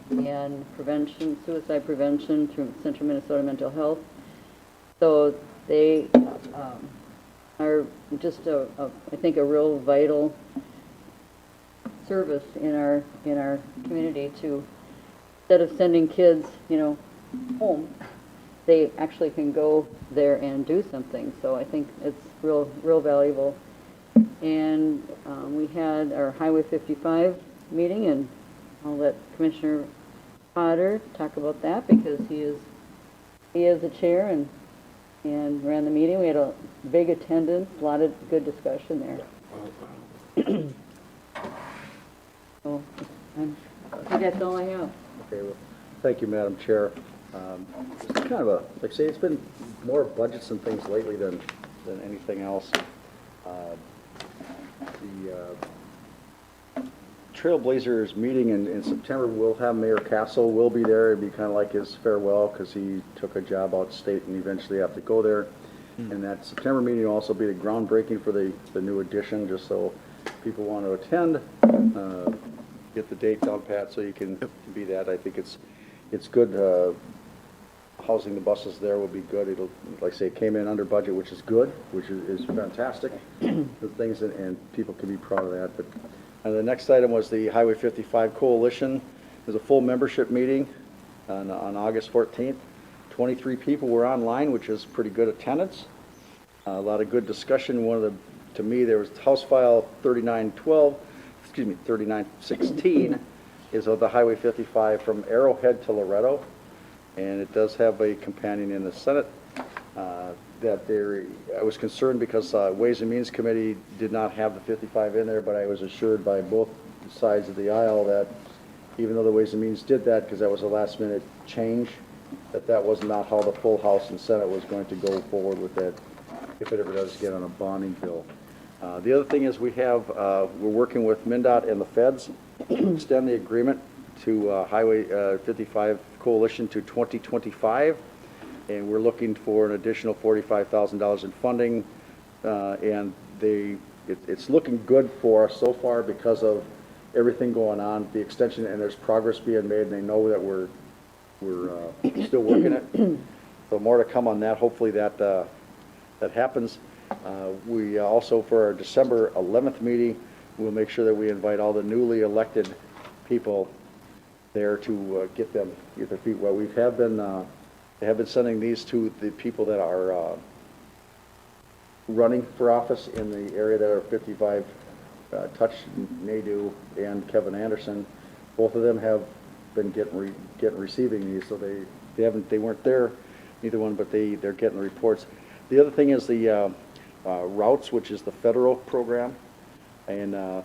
and prevention, suicide prevention through Central Minnesota Mental Health. So they are just I think a real vital service in our community to, instead of sending kids, home, they actually can go there and do something. So I think it's real valuable. And we had our Highway 55 meeting, and I'll let Commissioner Potter talk about that because he is the chair and ran the meeting. We had a big attendance, a lot of good discussion there. So I think that's all I have. Okay, well, thank you, Madam Chair. It's kind of like I say, it's been more budgets and things lately than anything else. The Trailblazers meeting in September, we'll have Mayor Castle will be there. It'd be kind of like his farewell because he took a job out of state and eventually have to go there. And that September meeting will also be the groundbreaking for the new addition, just so people want to attend. Get the date down, Pat, so you can be that. I think it's good. Housing the buses there will be good. It'll, like I say, it came in under budget, which is good, which is fantastic. The things and people can be proud of that. But the next item was the Highway 55 Coalition. There's a full membership meeting on August 14th. 23 people were online, which is pretty good attendance. A lot of good discussion. To me, there was House File 3916 is of the Highway 55 from Arrowhead to Loretto. And it does have a companion in the Senate. I was concerned because Ways and Means Committee did not have the 55 in there, but I was assured by both sides of the aisle that even though the Ways and Means did that, because that was a last minute change, that was not how the full House and Senate was going to go forward with that, if it ever does get on a bonding bill. The other thing is we're working with MnDOT and the feds to extend the agreement to Highway 55 Coalition to 2025, and we're looking for an additional $45,000 in funding, and it's looking good for us so far because of everything going on, the extension, and there's progress being made, and they know that we're still working it. So more to come on that. Hopefully that happens. We also, for our December 11th meeting, we'll make sure that we invite all the newly elected people there to get their feet wet. They have been sending these to the people that are running for office in the area that are 55, Touch Nadu and Kevin Anderson. Both of them have been receiving these, so they weren't there, neither one, but they're getting the reports. The other thing is the routes, which is the federal program, and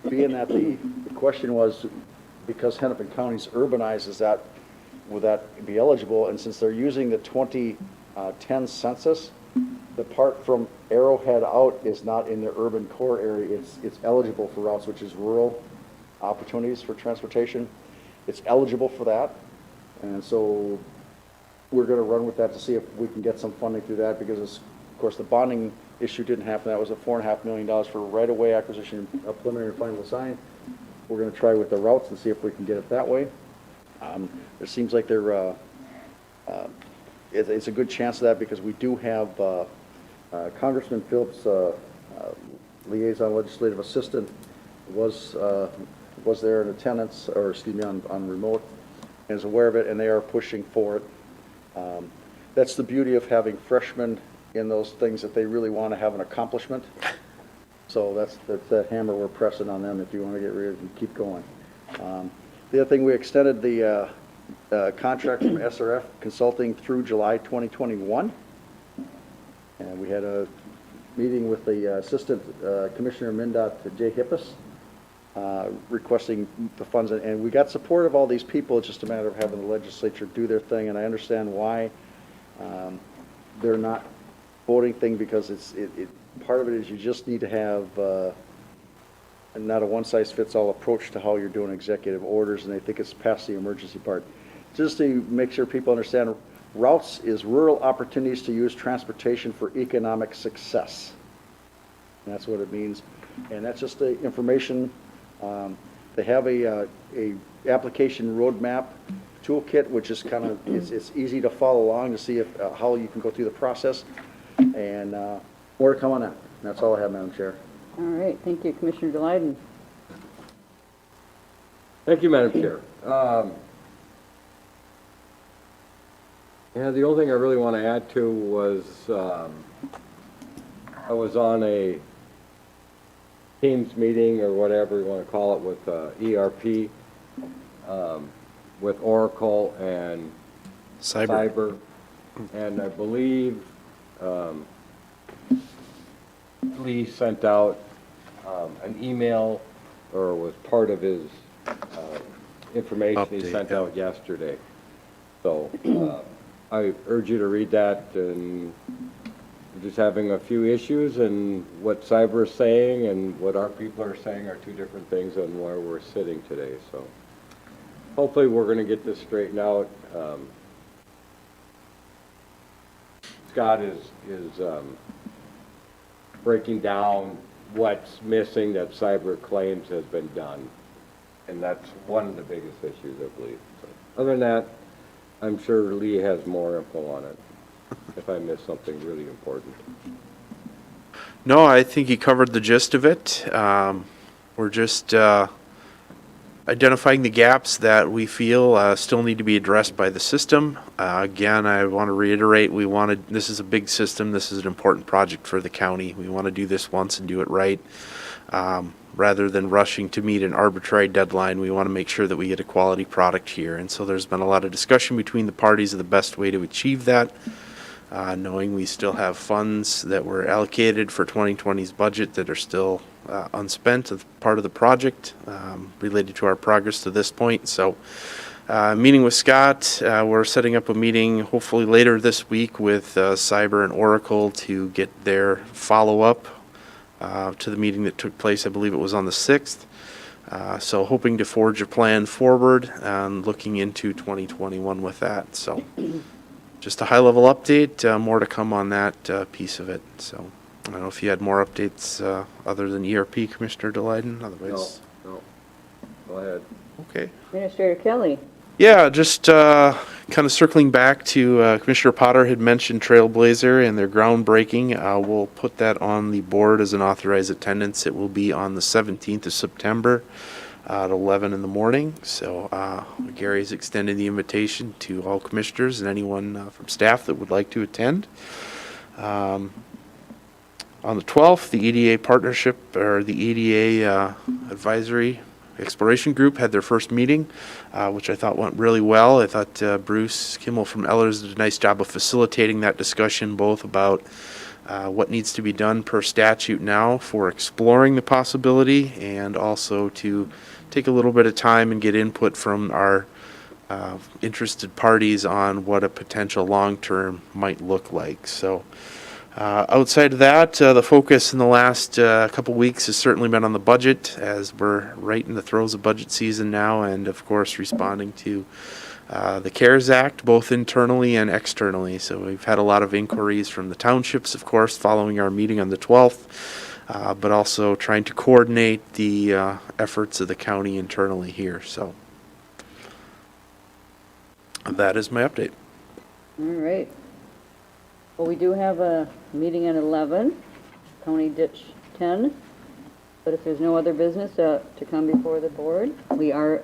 being that the question was, because Hennepin County's urbanized, will that be eligible? And since they're using the 2010 census, the part from Arrowhead out is not in the urban core area. It's eligible for routes, which is rural opportunities for transportation. It's eligible for that. And so we're going to run with that to see if we can get some funding through that, because of course the bonding issue didn't happen. That was a $4.5 million for right-of-way acquisition, a preliminary and final design. We're going to try with the routes and see if we can get it that way. It seems like it's a good chance of that, because we do have Congressman Phillips, liaison legislative assistant, was there in attendance, or excuse me, on remote, and is aware of it, and they are pushing for it. That's the beauty of having freshmen in those things, that they really want to have an accomplishment. So that's that hammer we're pressing on them if you want to get rid of and keep going. The other thing, we extended the contract from SRF Consulting through July 2021. And we had a meeting with the Assistant Commissioner MnDOT, Jay Hippis, requesting the funds. And we got support of all these people. It's just a matter of having the legislature do their thing. And I understand why they're not voting thing, because part of it is you just need to have not a one-size-fits-all approach to how you're doing executive orders, and they think it's past the emergency part. Just to make sure people understand, Routes is rural opportunities to use transportation for economic success. And that's what it means. And that's just the information. They have a application roadmap toolkit, which is kind of, it's easy to follow along to see if, how you can go through the process. And more to come on that. That's all I have, Madam Chair. All right, thank you, Commissioner Delyden. Thank you, Madam Chair. Yeah, the only thing I really want to add to was, I was on a Teams meeting or whatever you want to call it with ERP, with Oracle and Cyber. And I believe Lee sent out an email, or was part of his information he Update, sent yeah. out yesterday. So I urge you to read that, and we're just having a few issues, and what Cyber is saying and what our people are saying are two different things on where we're sitting today. So hopefully we're going to get this straightened out. Scott is breaking down what's missing that Cyber claims has been done. And that's one of the biggest issues, I believe. So, other than that, I'm sure Lee has more info on it, if I missed something really important. No, I think he covered the gist of it. We're just identifying the gaps that we feel still need to be addressed by the system. Again, I want to reiterate, this is a big system. This is an important project for the county. We want to do this once and do it right. Rather than rushing to meet an arbitrary deadline, we want to make sure that we get a quality product here. And so there's been a lot of discussion between the parties of the best way to achieve that. Knowing we still have funds that were allocated for 2020's budget that are still unspent as part of the project related to our progress to this point. So meeting with Scott, we're setting up a meeting hopefully later this week with Cyber and Oracle to get their follow-up to the meeting that took place, I believe it was on the 6th. So hoping to forge a plan forward and looking into 2021 with that. So just a high-level update, more to come on that piece of it. So I don't know if you had more updates other than ERP, Commissioner Delyden, otherwise. No, go ahead. Okay. Administrator Kelly. Yeah, just kind of circling back to Commissioner Potter had mentioned Trailblazer and their groundbreaking. We'll put that on the board as an authorized attendance. It will be on the 17th of September at 11 in the morning. So Gary's extended the invitation to all commissioners and anyone from staff that would like to attend. On the 12th, the EDA partnership, or the EDA advisory exploration group had their first meeting, which I thought went really well. I thought Bruce Kimmel from Ellers did a nice job of facilitating that discussion, both about what needs to be done per statute now for exploring the possibility, and also to take a little bit of time and get input from our interested parties on what a potential long-term might look like. So outside of that, the focus in the last couple weeks has certainly been on the budget, as we're right in the throes of budget season now, and of course responding to the CARES Act, both internally and externally. So we've had a lot of inquiries from the townships, of course, following our meeting on the 12th, but also trying to coordinate the efforts of the county internally here. So that is my update. All right. Well, we do have a meeting at 11, County Ditch 10. But if there's no other business to come before the board, we are